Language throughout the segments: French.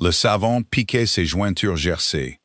Le savon piquait ses jointures gercées.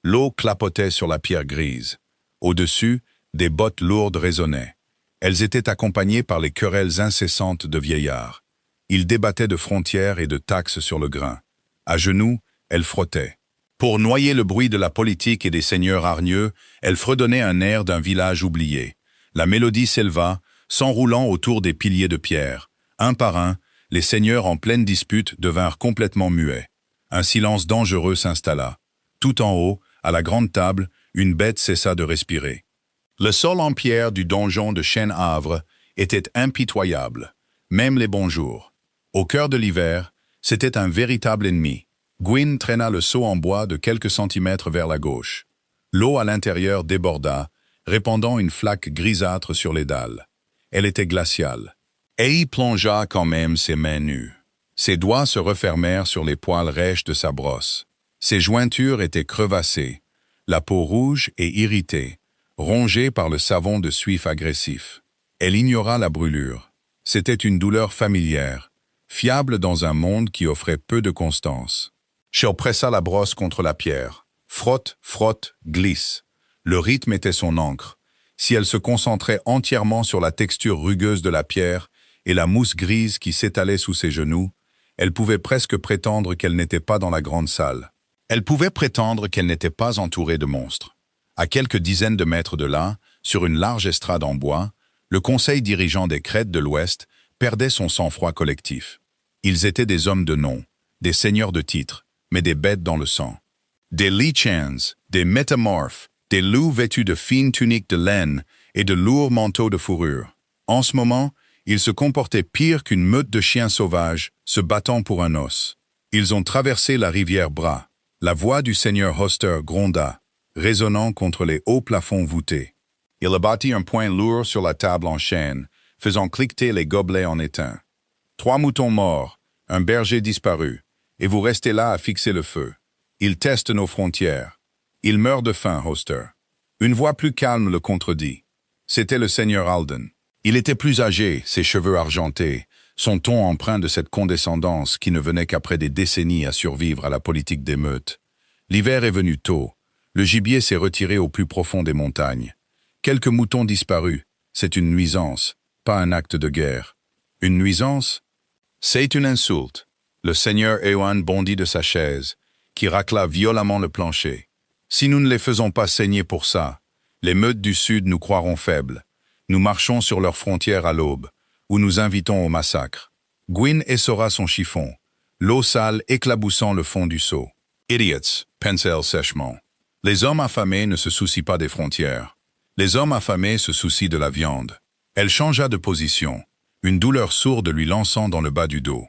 L'eau clapotait sur la pierre grise. Au-dessus, des bottes lourdes résonnaient. Elles étaient accompagnées par les querelles incessantes de vieillards. Ils débattaient de frontières et de taxes sur le grain. À genoux, elles frottaient. Pour noyer le bruit de la politique et des seigneurs hargneux, elles fredonnaient un air d'un village oublié. La mélodie s'éleva, s'enroulant autour des piliers de pierre. Un par un, les seigneurs en pleine dispute devinrent complètement muets. Un silence dangereux s'installa. Tout en haut, à la grande table, une bête cessa de respirer. Le sol en pierre du donjon de Chêne-Havre était impitoyable, même les bons jours. Au cœur de l'hiver, c'était un véritable ennemi. Gwyn traîna le seau en bois de quelques centimètres vers la gauche. L'eau à l'intérieur déborda, répandant une flaque grisâtre sur les dalles. Elle était glaciale. Et y plongea quand même ses mains nues. Ses doigts se refermèrent sur les poils rêches de sa brosse. Ses jointures étaient crevassées, la peau rouge et irritée, rongée par le savon de suif agressif. Elle ignora la brûlure. C'était une douleur familière, fiable dans un monde qui offrait peu de constance. Sheryl pressa la brosse contre la pierre. Frotte, frotte, glisse. Le rythme était son encre. Si elle se concentrait entièrement sur la texture rugueuse de la pierre et la mousse grise qui s'étalait sous ses genoux, elle pouvait presque prétendre qu'elle n'était pas dans la grande salle. Elle pouvait prétendre qu'elle n'était pas entourée de monstres. À quelques dizaines de mètres de là, sur une large estrade en bois, le conseil dirigeant des Crêtes de l'Ouest perdait son sang-froid collectif. Ils étaient des hommes de nom, des seigneurs de titre, mais des bêtes dans le sang. Des lichens, des métamorphes, des loups vêtus de fines tuniques de laine et de lourds manteaux de fourrure. En ce moment, ils se comportaient pire qu'une meute de chiens sauvages se battant pour un os. Ils ont traversé la rivière Bras. La voix du seigneur Hoster gronda, résonnant contre les hauts plafonds voûtés. Il abattit un poing lourd sur la table en chêne, faisant cliqueter les gobelets en étain. 3 moutons morts, un berger disparu, et vous restez là à fixer le feu. Ils testent nos frontières. Ils meurent de faim, Hoster. Une voix plus calme le contredit. C'était le seigneur Alden. Il était plus âgé, ses cheveux argentés, son ton empreint de cette condescendance qui ne venait qu'après des décennies à survivre à la politique d'émeute. L'hiver est venu tôt. Le gibier s'est retiré au plus profond des montagnes. Quelques moutons disparus. C'est une nuisance, pas un acte de guerre. Une nuisance? C'est une insulte. Le seigneur Ewan bondit de sa chaise, qui racla violemment le plancher. Si nous ne les faisons pas saigner pour ça, les meutes du Sud nous croiront faibles. Nous marchons sur leurs frontières à l'aube, où nous invitons au massacre. Gwyn essora son chiffon, l'eau sale éclaboussant le fond du seau. Idiots, pensa-t-elle sèchement. Les hommes affamés ne se soucient pas des frontières. Les hommes affamés se soucient de la viande. Elle changea de position, une douleur sourde lui lançant dans le bas du dos.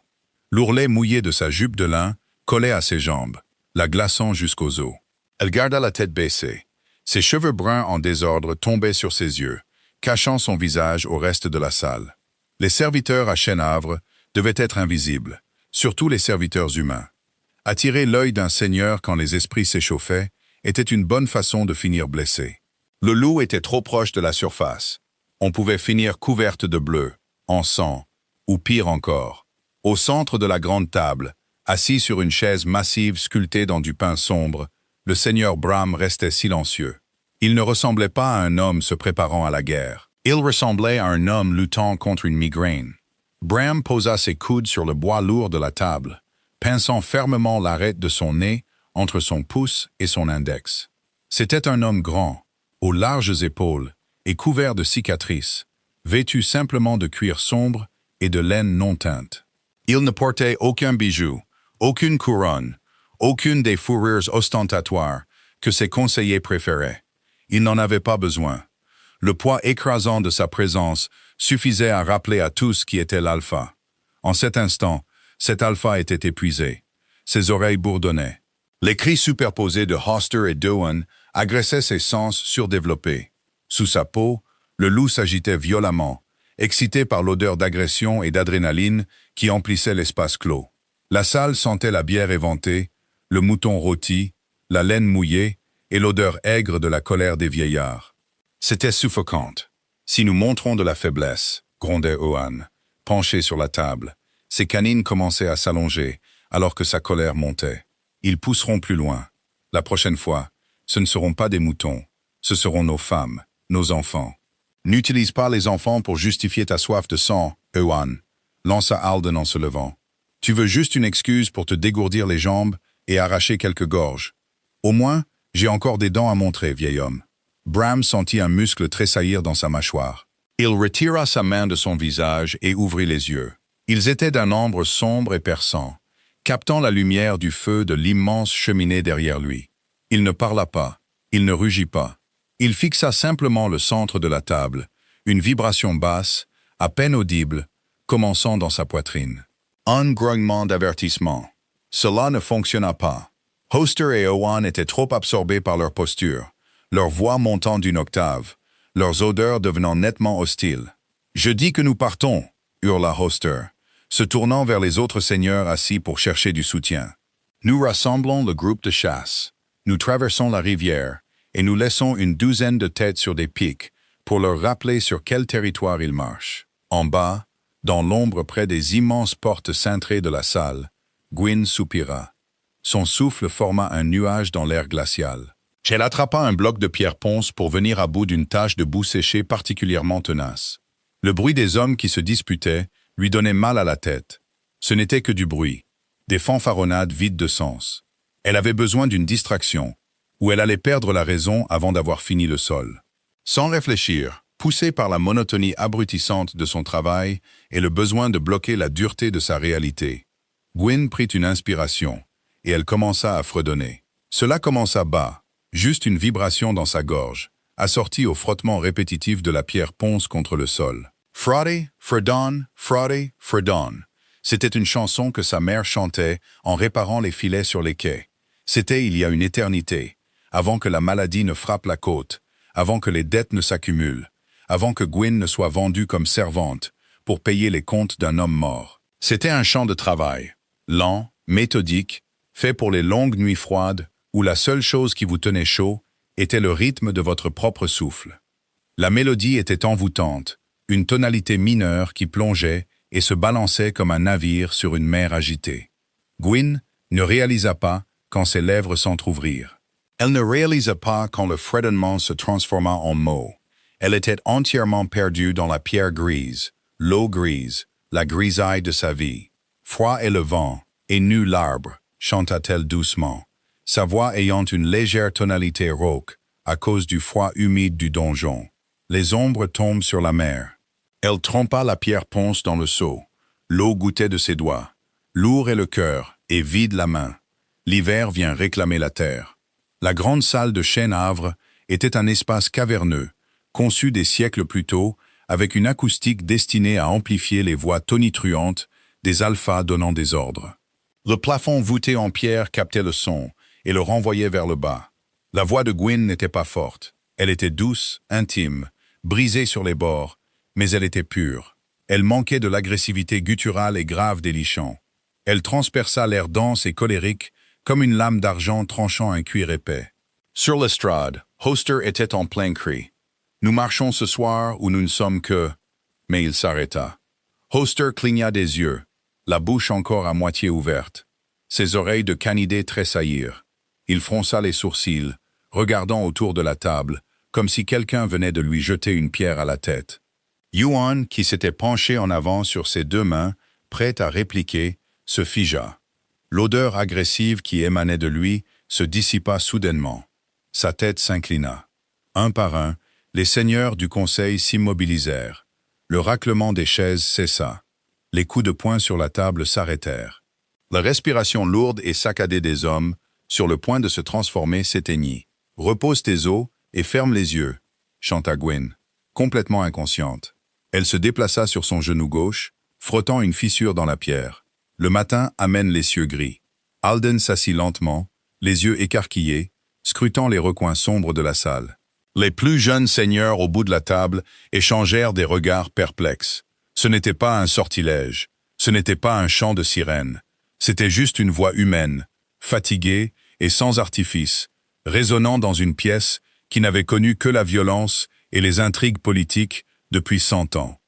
L'ourlet mouillé de sa jupe de lin collait à ses jambes, la glaçant jusqu'aux os. Elle garda la tête baissée. Ses cheveux bruns en désordre tombaient sur ses yeux, cachant son visage au reste de la salle. Les serviteurs à Chêne-Havre devaient être invisibles, surtout les serviteurs humains. Attirer l'œil d'un seigneur quand les esprits s'échauffaient était une bonne façon de finir blessé. Le loup était trop proche de la surface. On pouvait finir couverte de bleu, en sang, ou pire encore. Au centre de la grande table, assis sur une chaise massive sculptée dans du pin sombre, le seigneur Bram restait silencieux. Il ne ressemblait pas à un homme se préparant à la guerre. Il ressemblait à un homme luttant contre une migraine. Bram posa ses coudes sur le bois lourd de la table, pinçant fermement l'arête de son nez entre son pouce et son index. C'était un homme grand, aux larges épaules et couvert de cicatrices, vêtu simplement de cuir sombre et de laine non teinte. Il ne portait aucun bijou, aucune couronne, aucune des fourrures ostentatoires que ses conseillers préféraient. Il n'en avait pas besoin. Le poids écrasant de sa présence suffisait à rappeler à tous qui était l'alpha. En cet instant, cet alpha était épuisé. Ses oreilles bourdonnaient. Les cris superposés de Hoster et d'Ewan agressaient ses sens surdéveloppés. Sous sa peau, le loup s'agitait violemment, excité par l'odeur d'agression et d'adrénaline qui emplissait l'espace clos. La salle sentait la bière éventée, le mouton rôti, la laine mouillée et l'odeur aigre de la colère des vieillards. C'était suffocante. Si nous montrons de la faiblesse, grondait Ewan, penché sur la table. Ses canines commençaient à s'allonger, alors que sa colère montait. Ils pousseront plus loin. La prochaine fois, ce ne seront pas des moutons, ce seront nos femmes, nos enfants. N'utilise pas les enfants pour justifier ta soif de sang, Ewan, lança Alden en se levant. Tu veux juste une excuse pour te dégourdir les jambes et arracher quelques gorges. Au moins, j'ai encore des dents à montrer, vieil homme. Bram sentit un muscle tressaillir dans sa mâchoire. Il retira sa main de son visage et ouvrit les yeux. Ils étaient d'un ambre sombre et perçant, captant la lumière du feu de l'immense cheminée derrière lui. Il ne parla pas, il ne rugit pas. Il fixa simplement le centre de la table, une vibration basse, à peine audible, commençant dans sa poitrine. Un grognement d'avertissement. Cela ne fonctionna pas. Hoster et Ewan étaient trop absorbés par leur posture, leur voix montant d'une octave, leurs odeurs devenant nettement hostiles. « Je dis que nous partons !» hurla Hoster, se tournant vers les autres seigneurs assis pour chercher du soutien. « Nous rassemblons le groupe de chasse. Nous traversons la rivière et nous laissons une douzaine de têtes sur des pics pour leur rappeler sur quel territoire ils marchent. » En bas, dans l'ombre près des immenses portes cintrées de la salle, Gwyn soupira. Son souffle forma un nuage dans l'air glacial. Elle attrapa un bloc de pierre ponce pour venir à bout d'une tache de boue séchée particulièrement tenace. Le bruit des hommes qui se disputaient lui donnait mal à la tête. Ce n'était que du bruit, des fanfaronnades vides de sens. Elle avait besoin d'une distraction, où elle allait perdre la raison avant d'avoir fini le sol. Sans réfléchir, poussée par la monotonie abrutissante de son travail et le besoin de bloquer la dureté de sa réalité, Gwyn prit une inspiration, et elle commença à fredonner. Cela commença bas, juste une vibration dans sa gorge, assortie au frottement répétitif de la pierre ponce contre le sol. Fraude, Fredon, Fraude, Fredon. C'était une chanson que sa mère chantait en réparant les filets sur les quais. C'était il y a une éternité, avant que la maladie ne frappe la côte, avant que les dettes ne s'accumulent, avant que Gwyn ne soit vendue comme servante pour payer les comptes d'un homme mort. C'était un chant de travail, lent, méthodique, fait pour les longues nuits froides où la seule chose qui vous tenait chaud était le rythme de votre propre souffle. La mélodie était envoûtante, une tonalité mineure qui plongeait et se balançait comme un navire sur une mer agitée. Gwyn ne réalisa pas quand ses lèvres s'entr'ouvrirent. Elle ne réalisa pas quand le fredonnement se transforma en mots. Elle était entièrement perdue dans la pierre grise, l'eau grise, la grisaille de sa vie. Froid est le vent, et nu l'arbre, chanta-t-elle doucement, sa voix ayant une légère tonalité rauque à cause du froid humide du donjon. Les ombres tombent sur la mer. Elle trempa la pierre ponce dans le seau. L'eau goûtait de ses doigts. Lourd est le cœur, et vide la main. L'hiver vient réclamer la terre. La grande salle de chêne-havre était un espace caverneux, conçu des siècles plus tôt, avec une acoustique destinée à amplifier les voix tonitruantes des alphas donnant des ordres. Le plafond voûté en pierre captait le son et le renvoyait vers le bas. La voix de Gwyn n'était pas forte. Elle était douce, intime, brisée sur les bords, mais elle était pure. Elle manquait de l'agressivité gutturale et grave des lichants. Elle transperça l'air dense et colérique comme une lame d'argent tranchant un cuir épais. Sur l'estrade, Hoster était en plein cri. « Nous marchons ce soir où nous ne sommes que... » Mais il s'arrêta. Hoster cligna des yeux, la bouche encore à moitié ouverte. Ses oreilles de canidé tressaillirent. Il fronça les sourcils, regardant autour de la table, comme si quelqu'un venait de lui jeter une pierre à la tête. Yuan, qui s'était penché en avant sur ses deux mains, prêt à répliquer, se figea. L'odeur agressive qui émanait de lui se dissipa soudainement. Sa tête s'inclina. Un par un, les seigneurs du conseil s'immobilisèrent. Le raclement des chaises cessa. Les coups de poing sur la table s'arrêtèrent. La respiration lourde et saccadée des hommes, sur le point de se transformer, s'éteignit. « Repose tes os et ferme les yeux », chanta Gwyn, complètement inconsciente. Elle se déplaça sur son genou gauche, frottant une fissure dans la pierre. Le matin amène les cieux gris. Alden s'assit lentement, les yeux écarquillés, scrutant les recoins sombres de la salle. Les plus jeunes seigneurs au bout de la table échangèrent des regards perplexes. Ce n'était pas un sortilège, ce n'était pas un chant de sirène, c'était juste une voix humaine, fatiguée et sans artifice, résonnant dans une pièce qui n'avait connu que la violence et les intrigues politiques depuis 100 ans.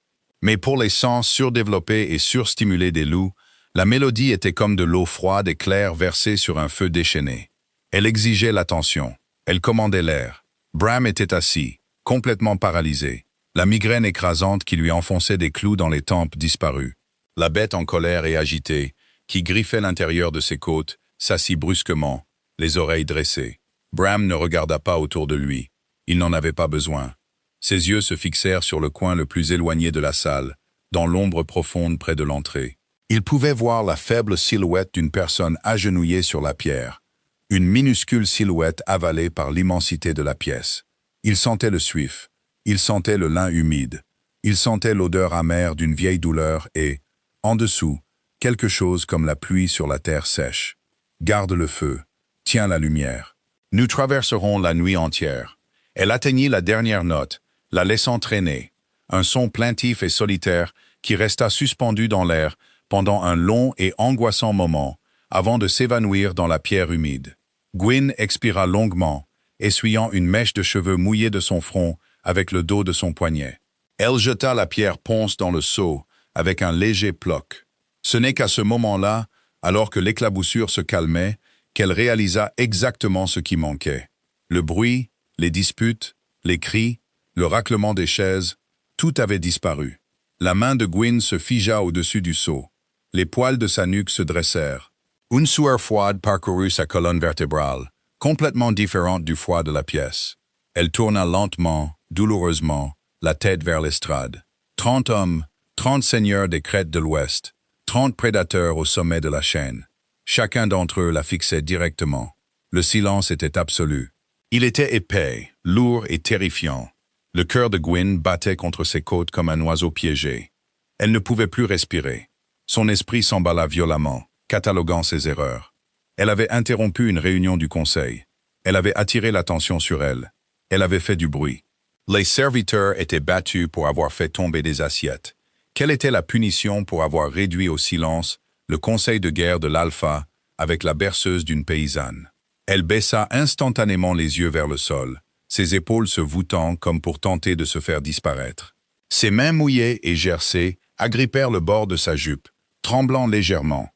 Mais pour les sens surdéveloppés et surstimulés des loups, La mélodie était comme de l'eau froide et claire versée sur un feu déchaîné. Elle exigeait l'attention. Elle commandait l'air. Bram était assis, complètement paralysé. La migraine écrasante qui lui enfonçait des clous dans les tempes disparut. La bête en colère et agitée, qui griffait l'intérieur de ses côtes, s'assit brusquement, les oreilles dressées. Bram ne regarda pas autour de lui. Il n'en avait pas besoin. Ses yeux se fixèrent sur le coin le plus éloigné de la salle, dans l'ombre profonde près de l'entrée. Il pouvait voir la faible silhouette d'une personne agenouillée sur la pierre, une minuscule silhouette avalée par l'immensité de la pièce. Il sentait le suif, il sentait le lin humide, il sentait l'odeur amère d'une vieille douleur et, en dessous, quelque chose comme la pluie sur la terre sèche. Garde le feu, tiens la lumière. Nous traverserons la nuit entière. Elle atteignit la dernière note, la laissant traîner, un son plaintif et solitaire qui resta suspendu dans l'air pendant un long et angoissant moment, avant de s'évanouir dans la pierre humide. Gwyn expira longuement, essuyant une mèche de cheveux mouillés de son front avec le dos de son poignet. Elle jeta la pierre ponce dans le seau, avec un léger ploc. Ce n'est qu'à ce moment-là, alors que l'éclaboussure se calmait, qu'elle réalisa exactement ce qui manquait. Le bruit, les disputes, les cris, le raclement des chaises, tout avait disparu. La main de Gwyn se figea au-dessus du seau. Les poils de sa nuque se dressèrent. Une sueur froide parcourut sa colonne vertébrale, complètement différente du froid de la pièce. Elle tourna lentement, douloureusement, la tête vers l'estrade. 30 hommes, 30 seigneurs des crêtes de l'Ouest, 30 prédateurs au sommet de la chaîne. Chacun d'entre eux la fixait directement. Le silence était absolu. Il était épais, lourd et terrifiant. Le cœur de Gwyn battait contre ses côtes comme un oiseau piégé. Elle ne pouvait plus respirer. Son esprit s'emballa violemment, cataloguant ses erreurs. Elle avait interrompu une réunion du conseil. Elle avait attiré l'attention sur elle. Elle avait fait du bruit. Les serviteurs étaient battus pour avoir fait tomber des assiettes. Quelle était la punition pour avoir réduit au silence le conseil de guerre de l'Alpha avec la berceuse d'une paysanne? Elle baissa instantanément les yeux vers le sol, ses épaules se voûtant comme pour tenter de se faire disparaître. Ses mains mouillées et gercées agrippèrent le bord de sa jupe, tremblant légèrement.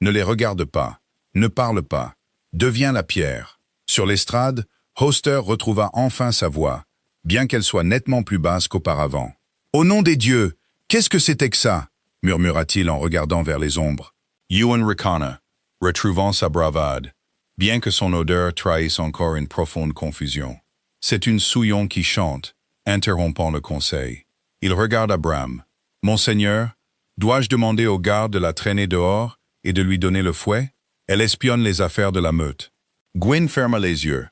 Ne les regarde pas, ne parle pas, deviens la pierre. Sur l'estrade, Hoster retrouva enfin sa voix, bien qu'elle soit nettement plus basse qu'auparavant. « Au nom des dieux, qu'est-ce que c'était que ça ?» murmura-t-il en regardant vers les ombres. Ewan ricana, retrouvant sa bravade, bien que son odeur trahisse encore une profonde confusion. C'est une souillon qui chante, interrompant le conseil. Il regarda Bram. « Monseigneur, dois-je demander au garde de la traîner dehors et de lui donner le fouet? Elle espionne les affaires de la meute. » Gwyn ferma les yeux.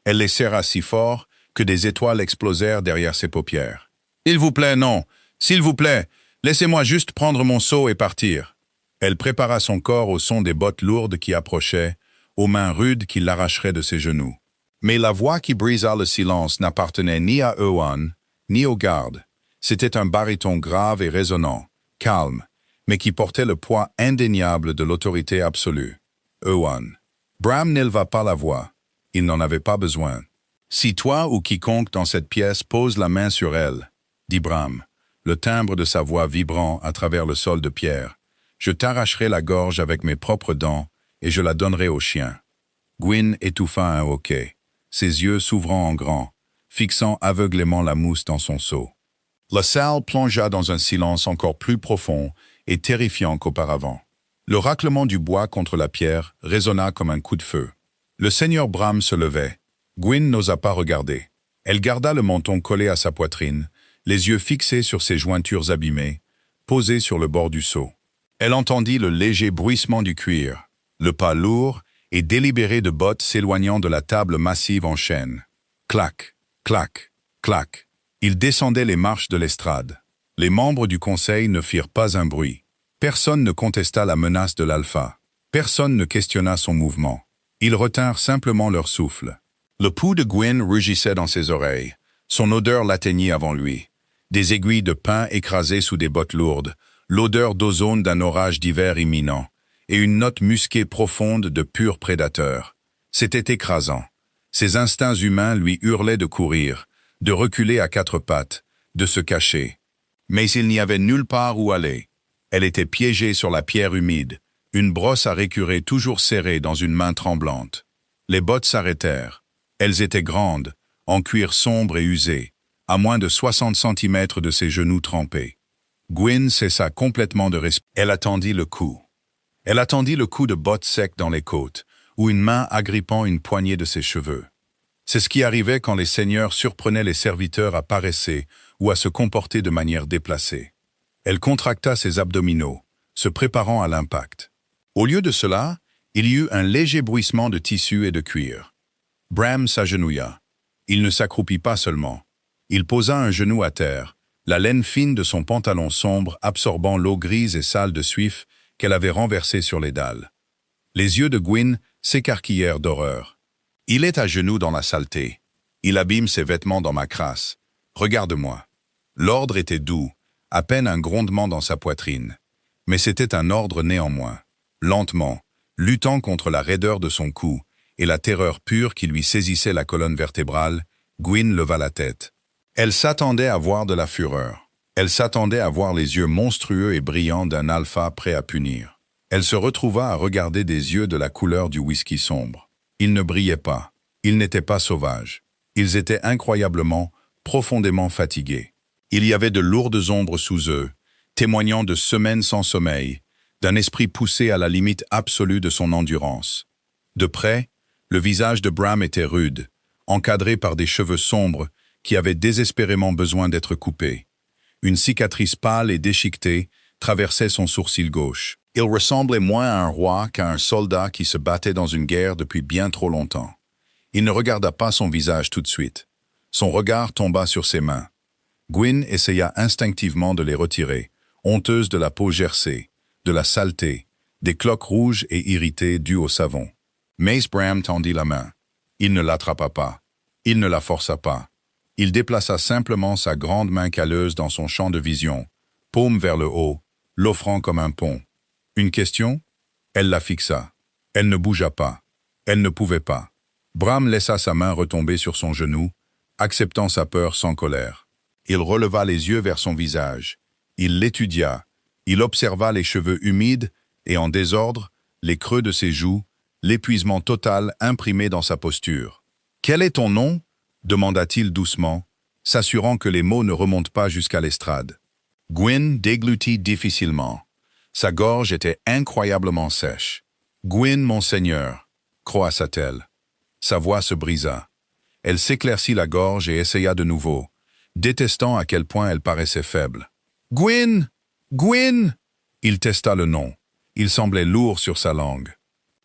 Elle les serra si fort que des étoiles explosèrent derrière ses paupières. « S'il vous plaît, non. S'il vous plaît, laissez-moi juste prendre mon seau et partir. » Elle prépara son corps au son des bottes lourdes qui approchaient, aux mains rudes qui l'arracheraient de ses genoux. Mais la voix qui brisa le silence n'appartenait ni à Ewan, ni au garde. C'était un baryton grave et résonnant, calme, mais qui portait le poids indéniable de l'autorité absolue. Ewan. Bram n'éleva pas la voix. Il n'en avait pas besoin. « Si toi ou quiconque dans cette pièce pose la main sur elle, dit Bram, le timbre de sa voix vibrant à travers le sol de pierre, je t'arracherai la gorge avec mes propres dents et je la donnerai au chien. » Gwyn étouffa un hoquet, ses yeux s'ouvrant en grand, fixant aveuglément la mousse dans son seau. La salle plongea dans un silence encore plus profond et terrifiant qu'auparavant. Le raclement du bois contre la pierre résonna comme un coup de feu. Le seigneur Bram se levait. Gwyn n'osa pas regarder. Elle garda le menton collé à sa poitrine, les yeux fixés sur ses jointures abîmées, posées sur le bord du seau. Elle entendit le léger bruissement du cuir, le pas lourd et délibéré de bottes s'éloignant de la table massive en chêne. Clac, clac, clac. Il descendait les marches de l'estrade. Les membres du conseil ne firent pas un bruit. Personne ne contesta la menace de l'Alpha. Personne ne questionna son mouvement. Ils retinrent simplement leur souffle. Le pouls de Gwyn rugissait dans ses oreilles. Son odeur l'atteignit avant lui. Des aiguilles de pin écrasées sous des bottes lourdes, l'odeur d'ozone d'un orage d'hiver imminent, et une note musquée profonde de pur prédateur. C'était écrasant. Ses instincts humains lui hurlaient de courir, de reculer à quatre pattes, de se cacher. Mais il n'y avait nulle part où aller. Elle était piégée sur la pierre humide, une brosse à récurer toujours serrée dans une main tremblante. Les bottes s'arrêtèrent. Elles étaient grandes, en cuir sombre et usé, à moins de 60 centimètres de ses genoux trempés. Gwyn cessa complètement de respirer. Elle attendit le coup. Elle attendit le coup de bottes secs dans les côtes, ou une main agrippant une poignée de ses cheveux. C'est ce qui arrivait quand les seigneurs surprenaient les serviteurs à paresser ou à se comporter de manière déplacée. Elle contracta ses abdominaux, se préparant à l'impact. Au lieu de cela, il y eut un léger bruissement de tissu et de cuir. Bram s'agenouilla. Il ne s'accroupit pas seulement. Il posa un genou à terre, la laine fine de son pantalon sombre absorbant l'eau grise et sale de suif qu'elle avait renversée sur les dalles. Les yeux de Gwyn s'écarquillèrent d'horreur. « Il est à genoux dans la saleté. Il abîme ses vêtements dans ma crasse. Regarde-moi. » L'ordre était doux, à peine un grondement dans sa poitrine. Mais c'était un ordre néanmoins. Lentement, luttant contre la raideur de son cou et la terreur pure qui lui saisissait la colonne vertébrale, Gwyn leva la tête. Elle s'attendait à voir de la fureur. Elle s'attendait à voir les yeux monstrueux et brillants d'un alpha prêt à punir. Elle se retrouva à regarder des yeux de la couleur du whisky sombre. Ils ne brillaient pas. Ils n'étaient pas sauvages. Ils étaient incroyablement, profondément fatigués. Il y avait de lourdes ombres sous eux, témoignant de semaines sans sommeil, d'un esprit poussé à la limite absolue de son endurance. De près, le visage de Bram était rude, encadré par des cheveux sombres qui avaient désespérément besoin d'être coupés. Une cicatrice pâle et déchiquetée traversait son sourcil gauche. Il ressemblait moins à un roi qu'à un soldat qui se battait dans une guerre depuis bien trop longtemps. Il ne regarda pas son visage tout de suite. Son regard tomba sur ses mains. Gwyn essaya instinctivement de les retirer, honteuse de la peau gercée, de la saleté, des cloques rouges et irritées dues au savon. Mace Bram tendit la main. Il ne l'attrapa pas. Il ne la força pas. Il déplaça simplement sa grande main calleuse dans son champ de vision, paume vers le haut, l'offrant comme un pont. Une question? Elle la fixa. Elle ne bougea pas. Elle ne pouvait pas. Bram laissa sa main retomber sur son genou, acceptant sa peur sans colère. Il releva les yeux vers son visage. Il l'étudia. Il observa les cheveux humides et en désordre, les creux de ses joues, l'épuisement total imprimé dans sa posture. « Quel est ton nom ?» demanda-t-il doucement, s'assurant que les mots ne remontent pas jusqu'à l'estrade. Gwyn déglutit difficilement. Sa gorge était incroyablement sèche. « Gwyn, monseigneur » croassa-t-elle. Sa voix se brisa. Elle s'éclaircit la gorge et essaya de nouveau, détestant à quel point elle paraissait faible. « Gwyn! Gwyn !» Il testa le nom. Il semblait lourd sur sa langue.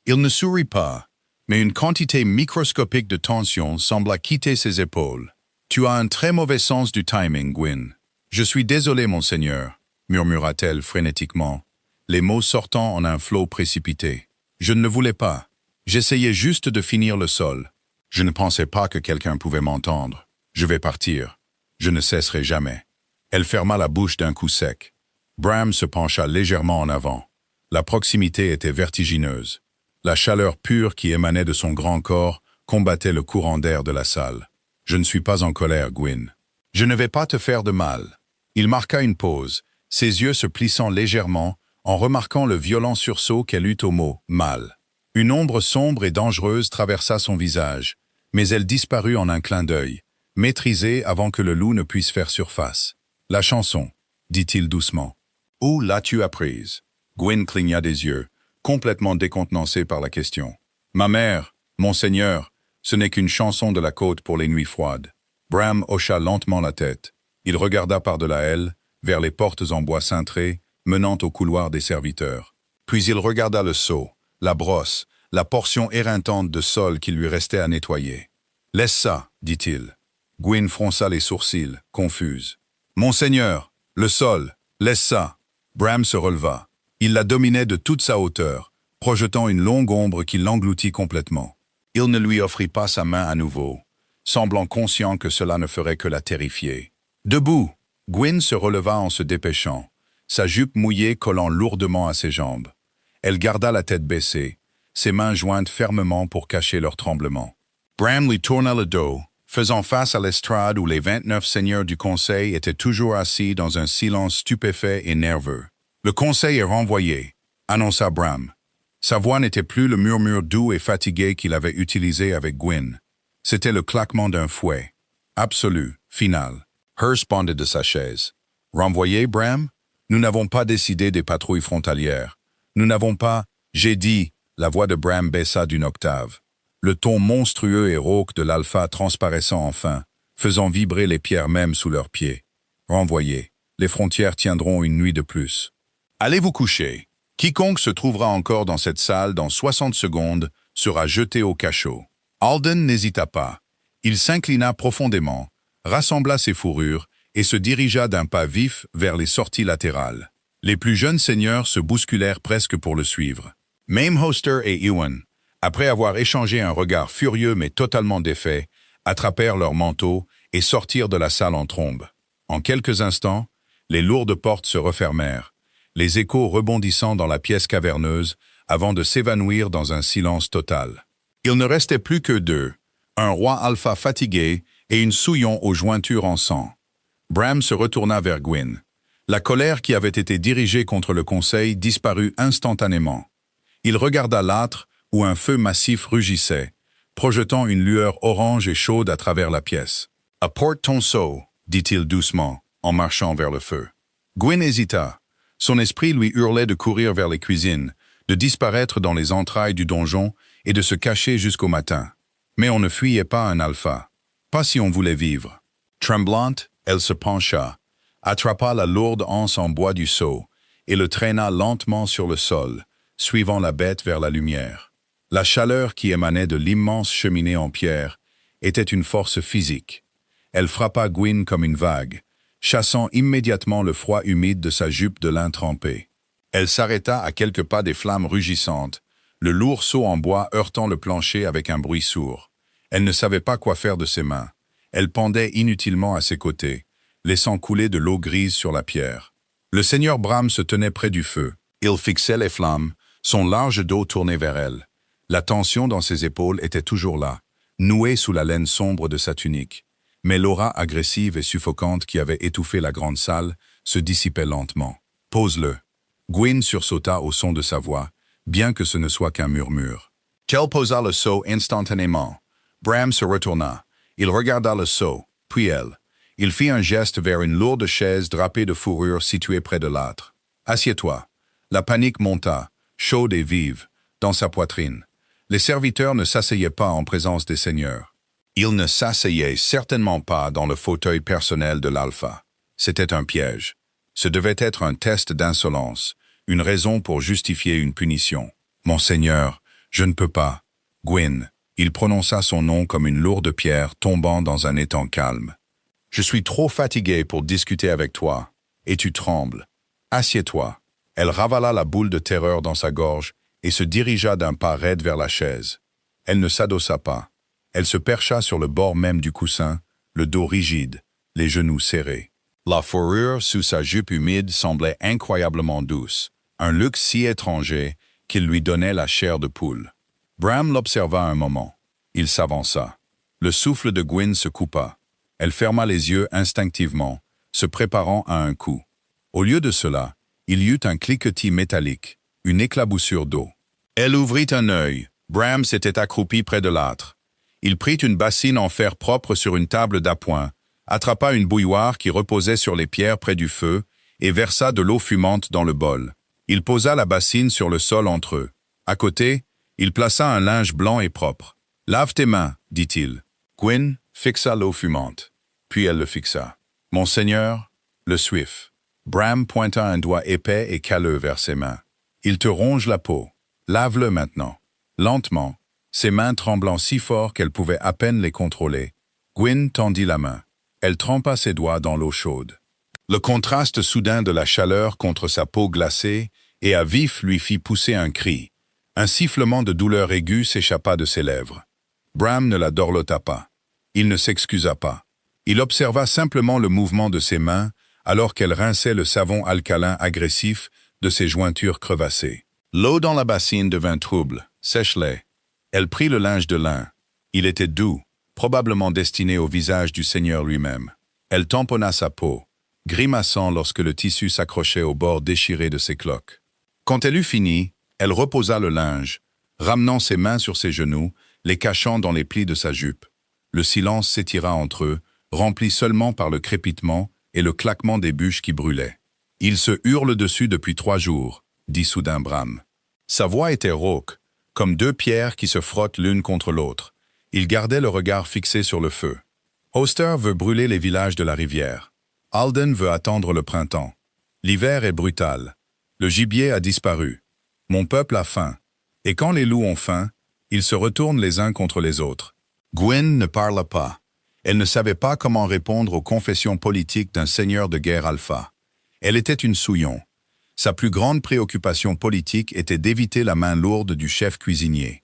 Il ne sourit pas, mais une quantité microscopique de tension sembla quitter ses épaules. « Tu as un très mauvais sens du timing, Gwyn. »« Je suis désolé, monseigneur, » murmura-t-elle frénétiquement, les mots sortant en un flot précipité. « Je ne le voulais pas. J'essayais juste de finir le sol. Je ne pensais pas que quelqu'un pouvait m'entendre. Je vais partir. Je ne cesserai jamais. » Elle ferma la bouche d'un coup sec. Bram se pencha légèrement en avant. La proximité était vertigineuse. La chaleur pure qui émanait de son grand corps combattait le courant d'air de la salle. « Je ne suis pas en colère, Gwyn. Je ne vais pas te faire de mal. » Il marqua une pause, ses yeux se plissant légèrement en remarquant le violent sursaut qu'elle eut au mot « mal ». Une ombre sombre et dangereuse traversa son visage, mais elle disparut en un clin d'œil, maîtrisée avant que le loup ne puisse faire surface. « La chanson, » dit-il doucement. « Où l'as-tu apprise ?» Gwyn cligna des yeux, complètement décontenancé par la question. « Ma mère, monseigneur, ce n'est qu'une chanson de la côte pour les nuits froides. » Bram hocha lentement la tête. Il regarda par-delà elle, vers les portes en bois cintré, menant au couloir des serviteurs. Puis il regarda le seau, la brosse, la portion éreintante de sol qui lui restait à nettoyer. « Laisse ça, dit-il. » Gwyn fronça les sourcils, confuse. « Monseigneur, le sol, laisse ça. » Bram se releva. Il la dominait de toute sa hauteur, projetant une longue ombre qui l'engloutit complètement. Il ne lui offrit pas sa main à nouveau, semblant conscient que cela ne ferait que la terrifier. Debout, Gwyn se releva en se dépêchant, sa jupe mouillée collant lourdement à ses jambes. Elle garda la tête baissée, ses mains jointes fermement pour cacher leur tremblement. Bram lui tourna le dos, faisant face à l'estrade où les 29 seigneurs du conseil étaient toujours assis dans un silence stupéfait et nerveux. « Le conseil est renvoyé », annonça Bram. Sa voix n'était plus le murmure doux et fatigué qu'il avait utilisé avec Gwyn. C'était le claquement d'un fouet. Absolu, final. Hearst bondait de sa chaise. Renvoyé, Bram? Nous n'avons pas décidé des patrouilles frontalières. Nous n'avons pas... J'ai dit... La voix de Bram baissa d'une octave. Le ton monstrueux et rauque de l'alpha transparaissant enfin, faisant vibrer les pierres même sous leurs pieds. Renvoyé. Les frontières tiendront une nuit de plus. Allez vous coucher. Quiconque se trouvera encore dans cette salle dans 60 secondes sera jeté au cachot. Alden n'hésita pas. Il s'inclina profondément, rassembla ses fourrures et se dirigea d'un pas vif vers les sorties latérales. Les plus jeunes seigneurs se bousculèrent presque pour le suivre. Même Hoster et Ewan, après avoir échangé un regard furieux mais totalement défait, attrapèrent leurs manteaux et sortirent de la salle en trombe. En quelques instants, les lourdes portes se refermèrent, les échos rebondissant dans la pièce caverneuse avant de s'évanouir dans un silence total. Il ne restait plus que deux, un roi alpha fatigué et une souillon aux jointures en sang. Bram se retourna vers Gwyn. La colère qui avait été dirigée contre le conseil disparut instantanément. Il regarda l'âtre où un feu massif rugissait, projetant une lueur orange et chaude à travers la pièce. « Apporte ton seau », dit-il doucement, en marchant vers le feu. Gwyn hésita. Son esprit lui hurlait de courir vers les cuisines, de disparaître dans les entrailles du donjon et de se cacher jusqu'au matin. Mais on ne fuyait pas un alpha. Pas si on voulait vivre. Tremblante, elle se pencha, attrapa la lourde anse en bois du seau et le traîna lentement sur le sol, suivant la bête vers la lumière. La chaleur qui émanait de l'immense cheminée en pierre était une force physique. Elle frappa Gwyn comme une vague, chassant immédiatement le froid humide de sa jupe de lin trempé. Elle s'arrêta à quelques pas des flammes rugissantes, le lourd seau en bois heurtant le plancher avec un bruit sourd. Elle ne savait pas quoi faire de ses mains. Elle pendait inutilement à ses côtés, laissant couler de l'eau grise sur la pierre. Le seigneur Bram se tenait près du feu. Il fixait les flammes, son large dos tourné vers elle. La tension dans ses épaules était toujours là, nouée sous la laine sombre de sa tunique. Mais l'aura agressive et suffocante qui avait étouffé la grande salle se dissipait lentement. « Pose-le ». Gwyn sursauta au son de sa voix, bien que ce ne soit qu'un murmure. Tell posa le seau instantanément. Bram se retourna. Il regarda le seau, puis elle. Il fit un geste vers une lourde chaise drapée de fourrure située près de l'âtre. « Assieds-toi ». La panique monta, chaude et vive, dans sa poitrine. Les serviteurs ne s'asseyaient pas en présence des seigneurs. Ils ne s'asseyaient certainement pas dans le fauteuil personnel de l'alpha. C'était un piège. Ce devait être un test d'insolence, une raison pour justifier une punition. « Monseigneur, je ne peux pas. » Gwyn. Il prononça son nom comme une lourde pierre tombant dans un étang calme. « Je suis trop fatigué pour discuter avec toi, et tu trembles. Assieds-toi. » Elle ravala la boule de terreur dans sa gorge et se dirigea d'un pas raide vers la chaise. Elle ne s'adossa pas. Elle se percha sur le bord même du coussin, le dos rigide, les genoux serrés. La fourrure sous sa jupe humide semblait incroyablement douce, un luxe si étranger qu'il lui donnait la chair de poule. Bram l'observa un moment. Il s'avança. Le souffle de Gwyn se coupa. Elle ferma les yeux instinctivement, se préparant à un coup. Au lieu de cela, il y eut un cliquetis métallique, une éclaboussure d'eau. Elle ouvrit un œil. Bram s'était accroupi près de l'âtre. Il prit une bassine en fer propre sur une table d'appoint, attrapa une bouilloire qui reposait sur les pierres près du feu et versa de l'eau fumante dans le bol. Il posa la bassine sur le sol entre eux. À côté, il plaça un linge blanc et propre. « Lave tes mains, dit-il. » Gwyn fixa l'eau fumante. Puis elle le fixa. « Monseigneur, le suif. » Bram pointa un doigt épais et calleux vers ses mains. « Il te ronge la peau. Lave-le maintenant. » Lentement, ses mains tremblant si fort qu'elle pouvait à peine les contrôler, Gwyn tendit la main. Elle trempa ses doigts dans l'eau chaude. Le contraste soudain de la chaleur contre sa peau glacée et à vif lui fit pousser un cri. Un sifflement de douleur aiguë s'échappa de ses lèvres. Bram ne la dorlota pas. Il ne s'excusa pas. Il observa simplement le mouvement de ses mains alors qu'elle rinçait le savon alcalin agressif de ses jointures crevassées. L'eau dans la bassine devint trouble, sèche-les. Elle prit le linge de lin. Il était doux, probablement destiné au visage du Seigneur lui-même. Elle tamponna sa peau, grimaçant lorsque le tissu s'accrochait au bord déchiré de ses cloques. Quand elle eut fini, Elle reposa le linge, ramenant ses mains sur ses genoux, les cachant dans les plis de sa jupe. Le silence s'étira entre eux, rempli seulement par le crépitement et le claquement des bûches qui brûlaient. « Ils se hurlent dessus depuis 3 jours, dit soudain Bram. Sa voix était rauque, comme 2 pierres qui se frottent l'une contre l'autre. Il gardait le regard fixé sur le feu. Oster veut brûler les villages de la rivière. Alden veut attendre le printemps. L'hiver est brutal. Le gibier a disparu. Mon peuple a faim. Et quand les loups ont faim, ils se retournent les uns contre les autres. Gwyn ne parla pas. Elle ne savait pas comment répondre aux confessions politiques d'un seigneur de guerre alpha. Elle était une souillon. Sa plus grande préoccupation politique était d'éviter la main lourde du chef cuisinier.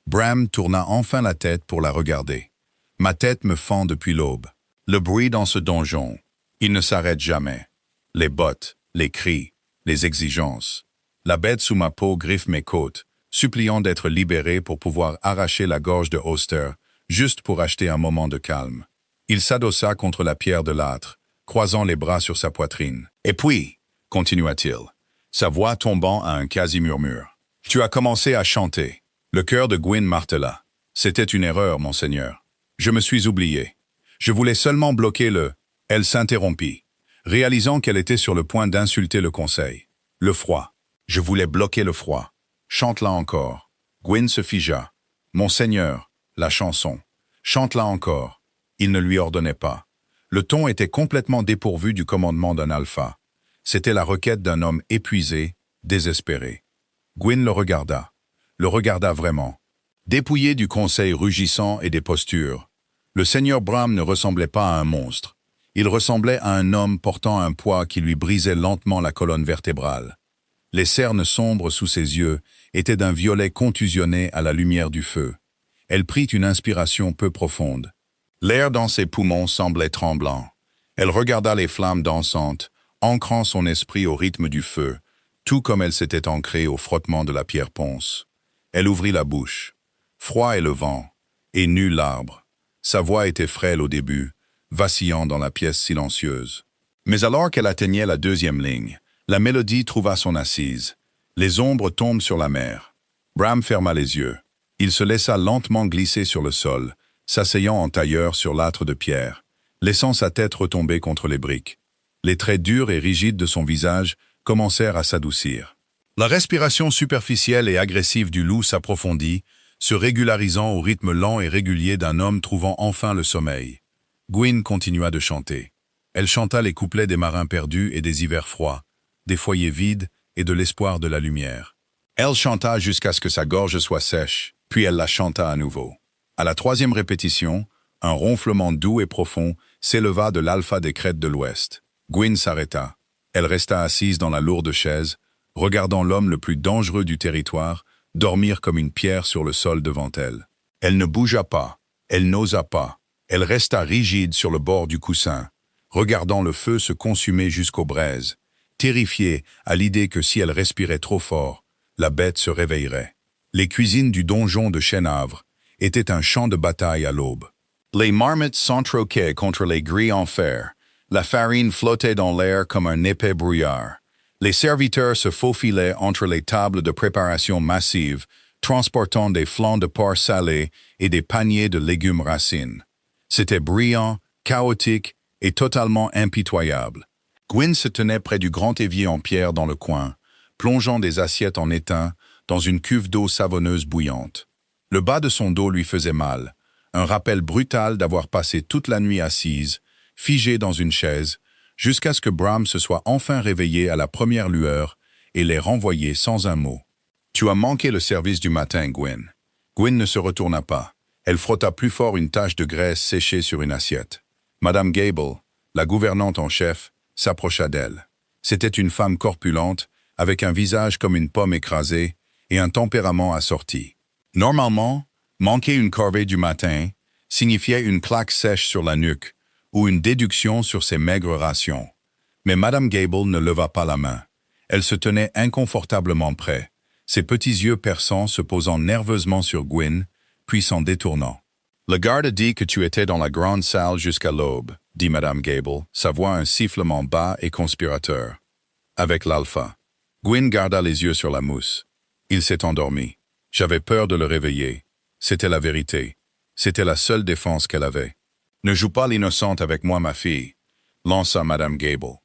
Bram tourna enfin la tête pour la regarder. « Ma tête me fend depuis l'aube. Le bruit dans ce donjon, il ne s'arrête jamais. Les bottes, les cris, les exigences. La bête sous ma peau griffe mes côtes, suppliant d'être libérée pour pouvoir arracher la gorge de Oster, juste pour acheter un moment de calme. Il s'adossa contre la pierre de l'âtre, croisant les bras sur sa poitrine. « Et puis, continua-t-il, sa voix tombant à un quasi-murmure, « tu as commencé à chanter. » Le cœur de Gwyn martela. « C'était une erreur, monseigneur. Je me suis oublié. Je voulais seulement bloquer le... » Elle s'interrompit, réalisant qu'elle était sur le point d'insulter le conseil. « Le froid. Je voulais bloquer le froid. Chante-la encore. » Gwyn se figea. « Monseigneur, la chanson. Chante-la encore. » Il ne lui ordonnait pas. Le ton était complètement dépourvu du commandement d'un alpha. C'était la requête d'un homme épuisé, désespéré. Gwyn le regarda vraiment. Dépouillé du conseil rugissant et des postures, le seigneur Bram ne ressemblait pas à un monstre. Il ressemblait à un homme portant un poids qui lui brisait lentement la colonne vertébrale. Les cernes sombres sous ses yeux étaient d'un violet contusionné à la lumière du feu. Elle prit une inspiration peu profonde. L'air dans ses poumons semblait tremblant. Elle regarda les flammes dansantes, ancrant son esprit au rythme du feu, tout comme elle s'était ancrée au frottement de la pierre ponce. Elle ouvrit la bouche. Froid est le vent, et nu l'arbre. Sa voix était frêle au début, vacillant dans la pièce silencieuse. Mais alors qu'elle atteignait la 2e ligne, la mélodie trouva son assise. Les ombres tombent sur la mer. Bram ferma les yeux. Il se laissa lentement glisser sur le sol, s'asseyant en tailleur sur l'âtre de pierre, laissant sa tête retomber contre les briques. Les traits durs et rigides de son visage commencèrent à s'adoucir. La respiration superficielle et agressive du loup s'approfondit, se régularisant au rythme lent et régulier d'un homme trouvant enfin le sommeil. Gwyn continua de chanter. Elle chanta les couplets des marins perdus et des hivers froids, des foyers vides et de l'espoir de la lumière. Elle chanta jusqu'à ce que sa gorge soit sèche, puis elle la chanta à nouveau. À la 3e répétition, un ronflement doux et profond s'éleva de l'alpha des crêtes de l'ouest. Gwyn s'arrêta. Elle resta assise dans la lourde chaise, regardant l'homme le plus dangereux du territoire dormir comme une pierre sur le sol devant elle. Elle ne bougea pas, elle n'osa pas. Elle resta rigide sur le bord du coussin, regardant le feu se consumer jusqu'aux braises, terrifiée à l'idée que si elle respirait trop fort, la bête se réveillerait. Les cuisines du donjon de Chenavre étaient un champ de bataille à l'aube. Les marmites s'entroquaient contre les grilles en fer. La farine flottait dans l'air comme un épais brouillard. Les serviteurs se faufilaient entre les tables de préparation massives, transportant des flancs de porc salés et des paniers de légumes racines. C'était brillant, chaotique et totalement impitoyable. Gwyn se tenait près du grand évier en pierre dans le coin, plongeant des assiettes en étain dans une cuve d'eau savonneuse bouillante. Le bas de son dos lui faisait mal, un rappel brutal d'avoir passé toute la nuit assise, figée dans une chaise, jusqu'à ce que Bram se soit enfin réveillé à la première lueur et l'ait renvoyé sans un mot. « Tu as manqué le service du matin, Gwyn. » Gwyn ne se retourna pas. Elle frotta plus fort une tache de graisse séchée sur une assiette. Madame Gable, la gouvernante en chef, s'approcha d'elle. C'était une femme corpulente, avec un visage comme une pomme écrasée et un tempérament assorti. Normalement, manquer une corvée du matin signifiait une claque sèche sur la nuque ou une déduction sur ses maigres rations. Mais Madame Gable ne leva pas la main. Elle se tenait inconfortablement près, ses petits yeux perçants se posant nerveusement sur Gwyn, puis s'en détournant. « Le garde dit que tu étais dans la grande salle jusqu'à l'aube, » dit Madame Gable, sa voix un sifflement bas et conspirateur. Avec l'alpha. Gwyn garda les yeux sur la mousse. « Il s'est endormi. J'avais peur de le réveiller. C'était la vérité. C'était la seule défense qu'elle avait. Ne joue pas l'innocente avec moi, ma fille, lança Madame Gable,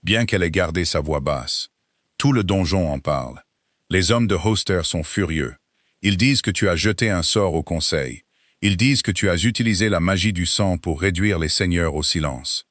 bien qu'elle ait gardé sa voix basse. Tout le donjon en parle. Les hommes de Hoster sont furieux. Ils disent que tu as jeté un sort au conseil. Ils disent que tu as utilisé la magie du sang pour réduire les seigneurs au silence.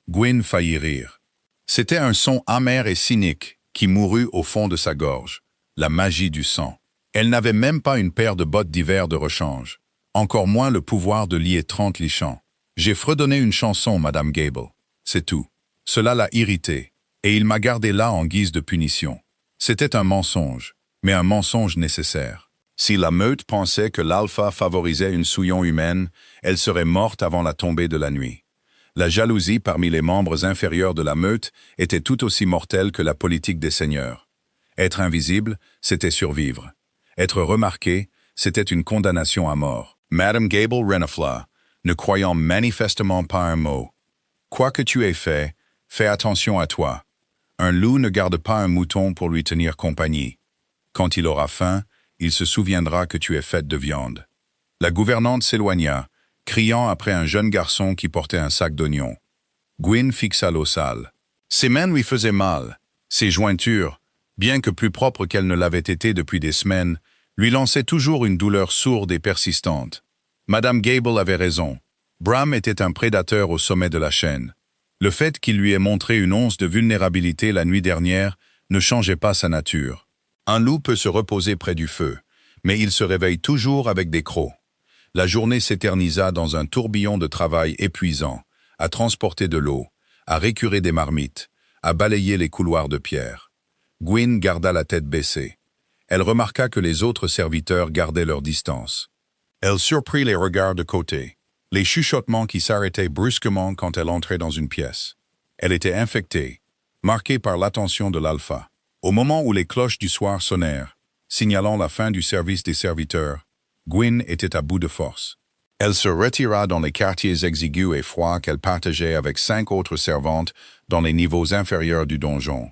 Gwyn faillit rire. C'était un son amer et cynique qui mourut au fond de sa gorge. La magie du sang. Elle n'avait même pas une paire de bottes d'hiver de rechange. Encore moins le pouvoir de lier 30 lichans. J'ai fredonné une chanson, Madame Gable. C'est tout. Cela l'a irrité, et il m'a gardé là en guise de punition. C'était un mensonge, mais un mensonge nécessaire. Si la meute pensait que l'alpha favorisait une souillon humaine, elle serait morte avant la tombée de la nuit. La jalousie parmi les membres inférieurs de la meute était tout aussi mortelle que la politique des seigneurs. Être invisible, c'était survivre. Être remarqué, c'était une condamnation à mort. Madame Gable Renafla, ne croyant manifestement pas un mot. Quoi que tu aies fait, fais attention à toi. Un loup ne garde pas un mouton pour lui tenir compagnie. Quand il aura faim, il se souviendra que tu es faite de viande. La gouvernante s'éloigna, criant après un jeune garçon qui portait un sac d'oignons. Gwyn fixa l'eau sale. Ses mains lui faisaient mal. Ses jointures, bien que plus propres qu'elles ne l'avaient été depuis des semaines, lui lançaient toujours une douleur sourde et persistante. Madame Gable avait raison. Bram était un prédateur au sommet de la chaîne. Le fait qu'il lui ait montré une once de vulnérabilité la nuit dernière ne changeait pas sa nature. Un loup peut se reposer près du feu, mais il se réveille toujours avec des crocs. La journée s'éternisa dans un tourbillon de travail épuisant, à transporter de l'eau, à récurer des marmites, à balayer les couloirs de pierre. Gwyn garda la tête baissée. Elle remarqua que les autres serviteurs gardaient leur distance. Elle surprit les regards de côté, les chuchotements qui s'arrêtaient brusquement quand elle entrait dans une pièce. Elle était infectée, marquée par l'attention de l'alpha. Au moment où les cloches du soir sonnèrent, signalant la fin du service des serviteurs, Gwyn était à bout de force. Elle se retira dans les quartiers exigus et froids qu'elle partageait avec 5 autres servantes dans les niveaux inférieurs du donjon.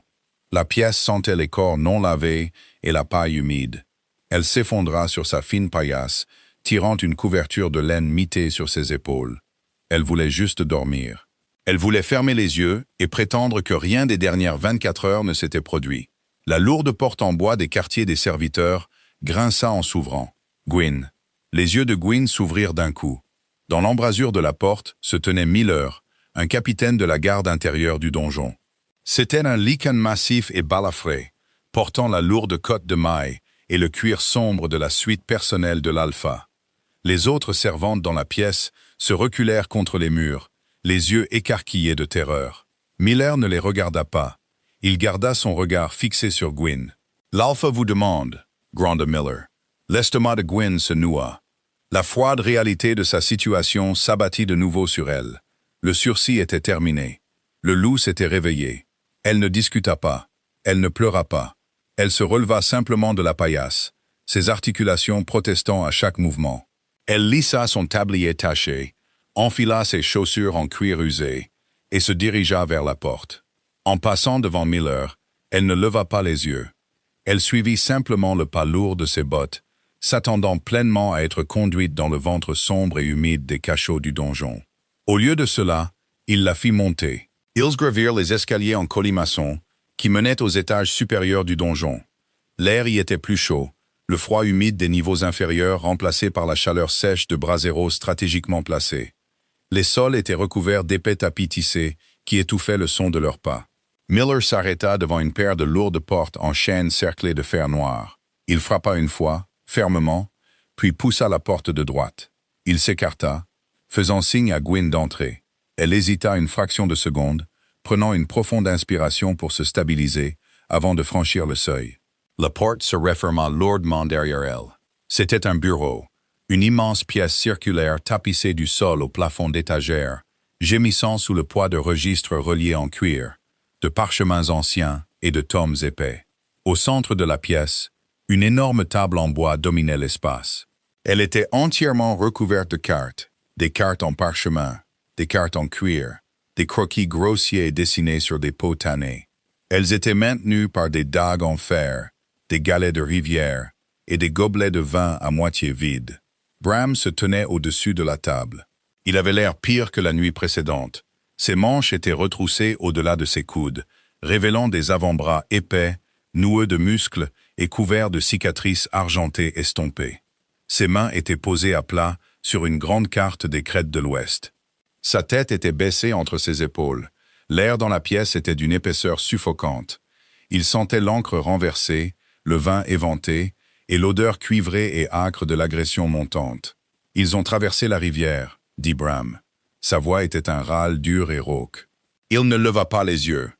La pièce sentait les corps non lavés et la paille humide. Elle s'effondra sur sa fine paillasse, tirant une couverture de laine mitée sur ses épaules. Elle voulait juste dormir. Elle voulait fermer les yeux et prétendre que rien des dernières 24 heures ne s'était produit. La lourde porte en bois des quartiers des serviteurs grinça en s'ouvrant. Gwyn. Les yeux de Gwyn s'ouvrirent d'un coup. Dans l'embrasure de la porte se tenait Miller, un capitaine de la garde intérieure du donjon. C'était un lichen massif et balafré, portant la lourde cotte de maille et le cuir sombre de la suite personnelle de l'alpha. Les autres servantes dans la pièce se reculèrent contre les murs, les yeux écarquillés de terreur. Miller ne les regarda pas. Il garda son regard fixé sur Gwyn. « L'alpha vous demande, » gronda Miller. L'estomac de Gwyn se noua. La froide réalité de sa situation s'abattit de nouveau sur elle. Le sursis était terminé. Le loup s'était réveillé. Elle ne discuta pas. Elle ne pleura pas. Elle se releva simplement de la paillasse, ses articulations protestant à chaque mouvement. Elle lissa son tablier taché, enfila ses chaussures en cuir usé et se dirigea vers la porte. En passant devant Miller, elle ne leva pas les yeux. Elle suivit simplement le pas lourd de ses bottes, s'attendant pleinement à être conduite dans le ventre sombre et humide des cachots du donjon. Au lieu de cela, il la fit monter. Ils gravirent les escaliers en colimaçon qui menaient aux étages supérieurs du donjon. L'air y était plus chaud, le froid humide des niveaux inférieurs remplacé par la chaleur sèche de braseros stratégiquement placés. Les sols étaient recouverts d'épais tapis tissés qui étouffaient le son de leurs pas. Miller s'arrêta devant une paire de lourdes portes en chêne cerclées de fer noir. Il frappa une fois, fermement, puis poussa la porte de droite. Il s'écarta, faisant signe à Gwyn d'entrer. Elle hésita une fraction de seconde, prenant une profonde inspiration pour se stabiliser avant de franchir le seuil. La porte se referma lourdement derrière elle. C'était un bureau, une immense pièce circulaire tapissée du sol au plafond d'étagères, gémissant sous le poids de registres reliés en cuir, de parchemins anciens et de tomes épais. Au centre de la pièce, une énorme table en bois dominait l'espace. Elle était entièrement recouverte de cartes, des cartes en parchemin, des cartes en cuir, des croquis grossiers dessinés sur des peaux tannées. Elles étaient maintenues par des dagues en fer, des galets de rivière, et des gobelets de vin à moitié vides. Bram se tenait au-dessus de la table. Il avait l'air pire que la nuit précédente. Ses manches étaient retroussées au-delà de ses coudes, révélant des avant-bras épais, noueux de muscles et couverts de cicatrices argentées estompées. Ses mains étaient posées à plat sur une grande carte des crêtes de l'Ouest. Sa tête était baissée entre ses épaules. L'air dans la pièce était d'une épaisseur suffocante. Il sentait l'encre renversée, le vin éventé, et l'odeur cuivrée et âcre de l'agression montante. « Ils ont traversé la rivière », dit Bram. Sa voix était un râle dur et rauque. Il ne leva pas les yeux.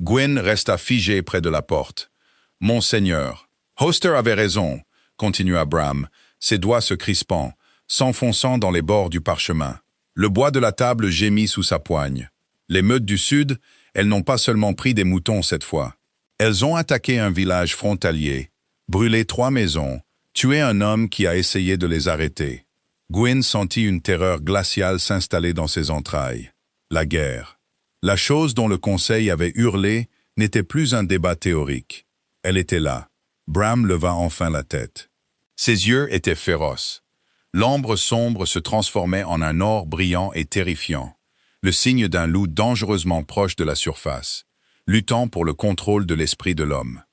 Gwyn resta figé près de la porte. « Monseigneur. » Hoster avait raison, continua Bram, ses doigts se crispant, s'enfonçant dans les bords du parchemin. Le bois de la table gémit sous sa poigne. Les meutes du Sud, elles n'ont pas seulement pris des moutons cette fois. Elles ont attaqué un village frontalier, brûlé 3 maisons, tué un homme qui a essayé de les arrêter. Gwyn sentit une terreur glaciale s'installer dans ses entrailles. La guerre. La chose dont le Conseil avait hurlé n'était plus un débat théorique. Elle était là. Bram leva enfin la tête. Ses yeux étaient féroces. L'ambre sombre se transformait en un or brillant et terrifiant, le signe d'un loup dangereusement proche de la surface, luttant pour le contrôle de l'esprit de l'homme.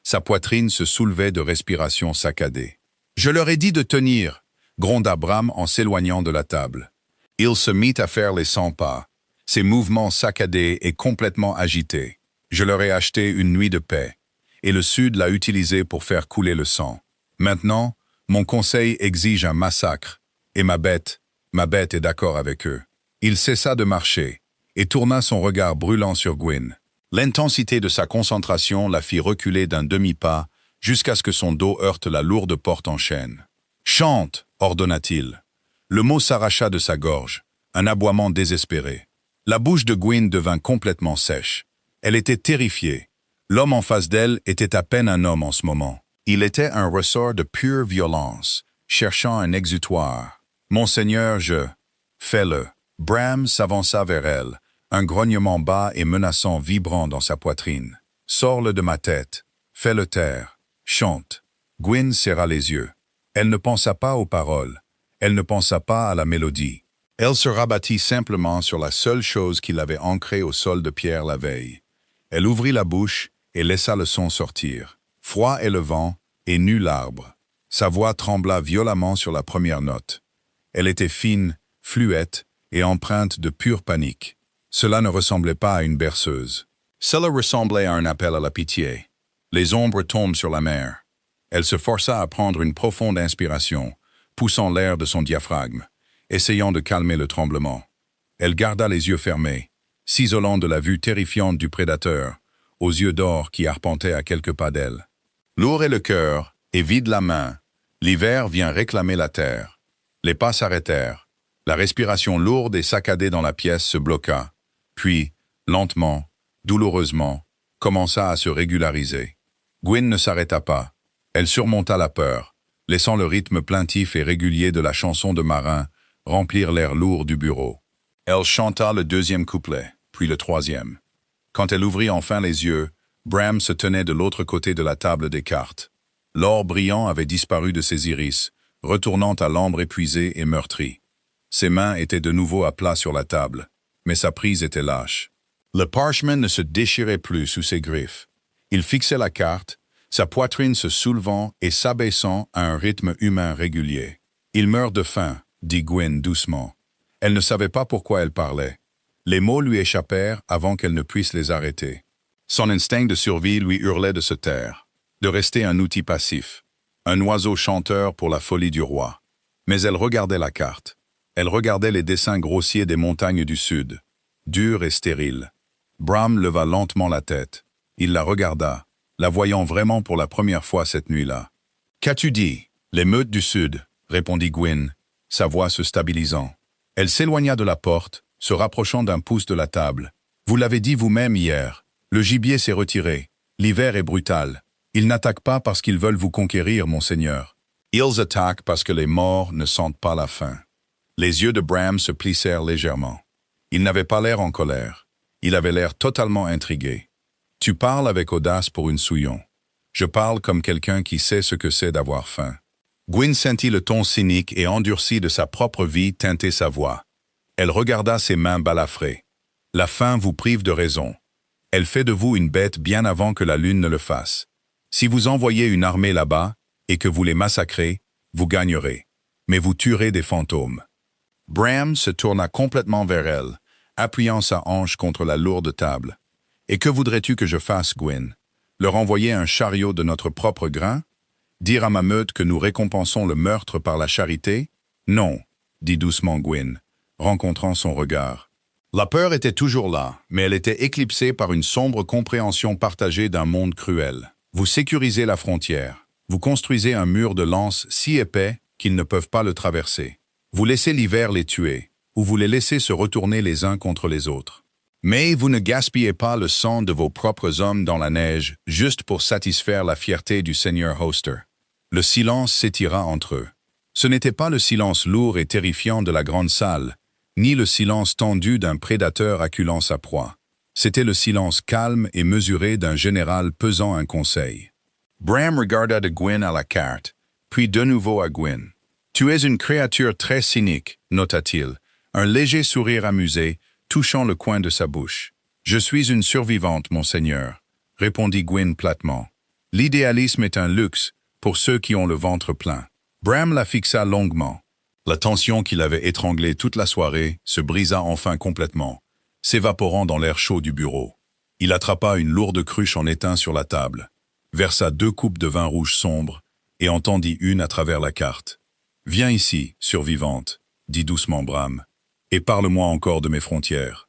Sa poitrine se soulevait de respirations saccadées. « Je leur ai dit de tenir !» gronda Bram en s'éloignant de la table. Il se mit à faire les 100 pas, ses mouvements saccadés et complètement agités. « Je leur ai acheté une nuit de paix, et le Sud l'a utilisé pour faire couler le sang. Maintenant, mon conseil exige un massacre, et ma bête est d'accord avec eux. » Il cessa de marcher, et tourna son regard brûlant sur Gwyn. L'intensité de sa concentration la fit reculer d'un demi-pas, jusqu'à ce que son dos heurte la lourde porte en chêne. « Chante !» ordonna-t-il. Le mot s'arracha de sa gorge, un aboiement désespéré. La bouche de Gwyn devint complètement sèche. Elle était terrifiée. L'homme en face d'elle était à peine un homme en ce moment. Il était un ressort de pure violence, cherchant un exutoire. « Monseigneur, je... » « Fais-le. » Bram s'avança vers elle, un grognement bas et menaçant vibrant dans sa poitrine. « Sors-le de ma tête. Fais-le taire. Chante. » Gwyn serra les yeux. Elle ne pensa pas aux paroles. Elle ne pensa pas à la mélodie. Elle se rabattit simplement sur la seule chose qui l'avait ancrée au sol de pierre la veille. Elle ouvrit la bouche et laissa le son sortir. Froid est le vent et nu l'arbre. Sa voix trembla violemment sur la première note. Elle était fine, fluette et empreinte de pure panique. Cela ne ressemblait pas à une berceuse. Cela ressemblait à un appel à la pitié. Les ombres tombent sur la mer. Elle se força à prendre une profonde inspiration, poussant l'air de son diaphragme, essayant de calmer le tremblement. Elle garda les yeux fermés, s'isolant de la vue terrifiante du prédateur, aux yeux d'or qui arpentaient à quelques pas d'elle. Lourd est le cœur, et vide la main. L'hiver vient réclamer la terre. Les pas s'arrêtèrent. La respiration lourde et saccadée dans la pièce se bloqua, puis, lentement, douloureusement, commença à se régulariser. Gwyn ne s'arrêta pas. Elle surmonta la peur, laissant le rythme plaintif et régulier de la chanson de marin remplir l'air lourd du bureau. Elle chanta le 2e couplet, puis le 3e. Quand elle ouvrit enfin les yeux, Bram se tenait de l'autre côté de la table des cartes. L'or brillant avait disparu de ses iris, retournant à l'ambre épuisé et meurtri. Ses mains étaient de nouveau à plat sur la table, mais sa prise était lâche. Le parchemin ne se déchirait plus sous ses griffes. Il fixait la carte, sa poitrine se soulevant et s'abaissant à un rythme humain régulier. « Il meurt de faim », dit Gwyn doucement. Elle ne savait pas pourquoi elle parlait. Les mots lui échappèrent avant qu'elle ne puisse les arrêter. Son instinct de survie lui hurlait de se taire, de rester un outil passif, un oiseau chanteur pour la folie du roi. Mais elle regardait la carte. Elle regardait les dessins grossiers des montagnes du Sud, durs et stériles. Bram leva lentement la tête. Il la regarda, la voyant vraiment pour la première fois cette nuit-là. « Qu'as-tu dit ?»« Les meutes du Sud », répondit Gwyn, sa voix se stabilisant. Elle s'éloigna de la porte, se rapprochant d'un pouce de la table. « Vous l'avez dit vous-même hier, le gibier s'est retiré. L'hiver est brutal. Ils n'attaquent pas parce qu'ils veulent vous conquérir, monseigneur. Ils attaquent parce que les morts ne sentent pas la faim. » Les yeux de Bram se plissèrent légèrement. Il n'avait pas l'air en colère. Il avait l'air totalement intrigué. « Tu parles avec audace pour une souillon. Je parle comme quelqu'un qui sait ce que c'est d'avoir faim. Gwyn sentit le ton cynique et endurci de sa propre vie teinter sa voix. Elle regarda ses mains balafrées. La faim vous prive de raison. Elle fait de vous une bête bien avant que la lune ne le fasse. Si vous envoyez une armée là-bas, et que vous les massacrez, vous gagnerez. Mais vous tuerez des fantômes. Bram se tourna complètement vers elle, appuyant sa hanche contre la lourde table. « Et que voudrais-tu que je fasse, Gwyn? Leur envoyer un chariot de notre propre grain? Dire à ma meute que nous récompensons le meurtre par la charité? Non, dit doucement Gwyn, rencontrant son regard. La peur était toujours là, mais elle était éclipsée par une sombre compréhension partagée d'un monde cruel. Vous sécurisez la frontière. Vous construisez un mur de lances si épais qu'ils ne peuvent pas le traverser. Vous laissez l'hiver les tuer, ou vous les laissez se retourner les uns contre les autres. Mais vous ne gaspillez pas le sang de vos propres hommes dans la neige juste pour satisfaire la fierté du seigneur Hoster. Le silence s'étira entre eux. Ce n'était pas le silence lourd et terrifiant de la grande salle, ni le silence tendu d'un prédateur acculant sa proie. C'était le silence calme et mesuré d'un général pesant un conseil. Bram regarda de Gwyn à la carte, puis de nouveau à Gwyn. « Tu es une créature très cynique, nota-t-il, un léger sourire amusé, touchant le coin de sa bouche. « Je suis une survivante, monseigneur, » répondit Gwyn platement. « L'idéalisme est un luxe pour ceux qui ont le ventre plein. » Bram la fixa longuement. La tension qui l'avait étranglée toute la soirée se brisa enfin complètement, s'évaporant dans l'air chaud du bureau. Il attrapa une lourde cruche en étain sur la table, versa 2 coupes de vin rouge sombre et en tendit une à travers la carte. « Viens ici, survivante, » dit doucement Bram, « et parle-moi encore de mes frontières. »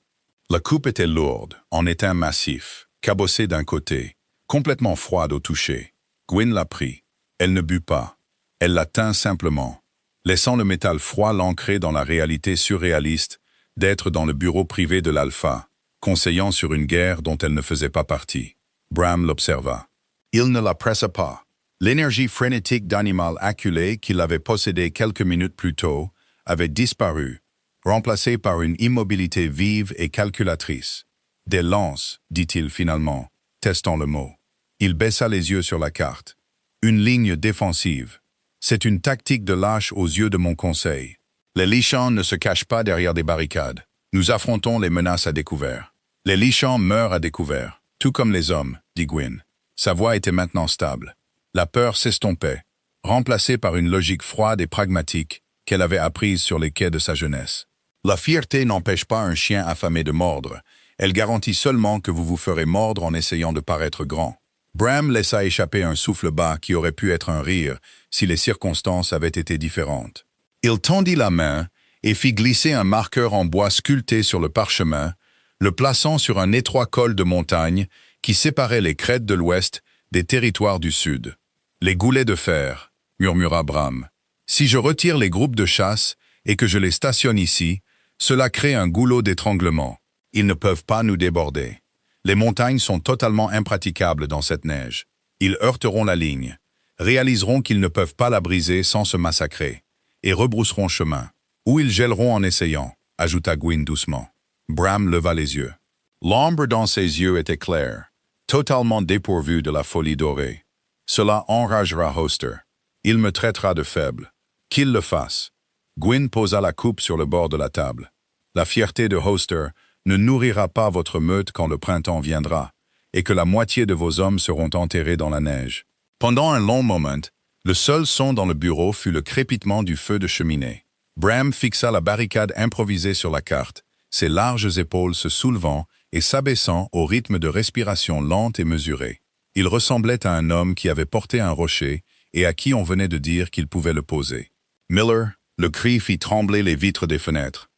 La coupe était lourde, en étain massif, cabossée d'un côté, complètement froide au toucher. Gwyn la prit. Elle ne but pas. Elle la tint simplement, laissant le métal froid l'ancrer dans la réalité surréaliste d'être dans le bureau privé de l'Alpha, conseillant sur une guerre dont elle ne faisait pas partie. Bram l'observa. Il ne la pressa pas. L'énergie frénétique d'animal acculé qu'il avait possédé quelques minutes plus tôt avait disparu, remplacée par une immobilité vive et calculatrice. « Des lances, dit-il finalement, testant le mot. Il baissa les yeux sur la carte. « Une ligne défensive. C'est une tactique de lâche aux yeux de mon conseil. Les Lichans ne se cachent pas derrière des barricades. Nous affrontons les menaces à découvert. Les Lichans meurent à découvert, tout comme les hommes, dit Gwyn. Sa voix était maintenant stable. La peur s'estompait, remplacée par une logique froide et pragmatique qu'elle avait apprise sur les quais de sa jeunesse. La fierté n'empêche pas un chien affamé de mordre. Elle garantit seulement que vous vous ferez mordre en essayant de paraître grand. Bram laissa échapper un souffle bas qui aurait pu être un rire si les circonstances avaient été différentes. Il tendit la main et fit glisser un marqueur en bois sculpté sur le parchemin, le plaçant sur un étroit col de montagne qui séparait les crêtes de l'ouest des territoires du sud. « Les goulets de fer, » murmura Bram. « Si je retire les groupes de chasse et que je les stationne ici, cela crée un goulot d'étranglement. Ils ne peuvent pas nous déborder. Les montagnes sont totalement impraticables dans cette neige. Ils heurteront la ligne, réaliseront qu'ils ne peuvent pas la briser sans se massacrer, et rebrousseront chemin. Ou ils gèleront en essayant, ajouta Gwyn doucement. Bram leva les yeux. L'ombre dans ses yeux était claire, totalement dépourvue de la folie dorée. Cela enragera Hoster. Il me traitera de faible. Qu'il le fasse. Gwyn posa la coupe sur le bord de la table. La fierté de Hoster ne nourrira pas votre meute quand le printemps viendra, et que la moitié de vos hommes seront enterrés dans la neige. Pendant un long moment, le seul son dans le bureau fut le crépitement du feu de cheminée. Bram fixa la barricade improvisée sur la carte, ses larges épaules se soulevant et s'abaissant au rythme de respiration lente et mesurée. Il ressemblait à un homme qui avait porté un rocher et à qui on venait de dire qu'il pouvait le poser. Miller, le cri fit trembler les vitres des fenêtres.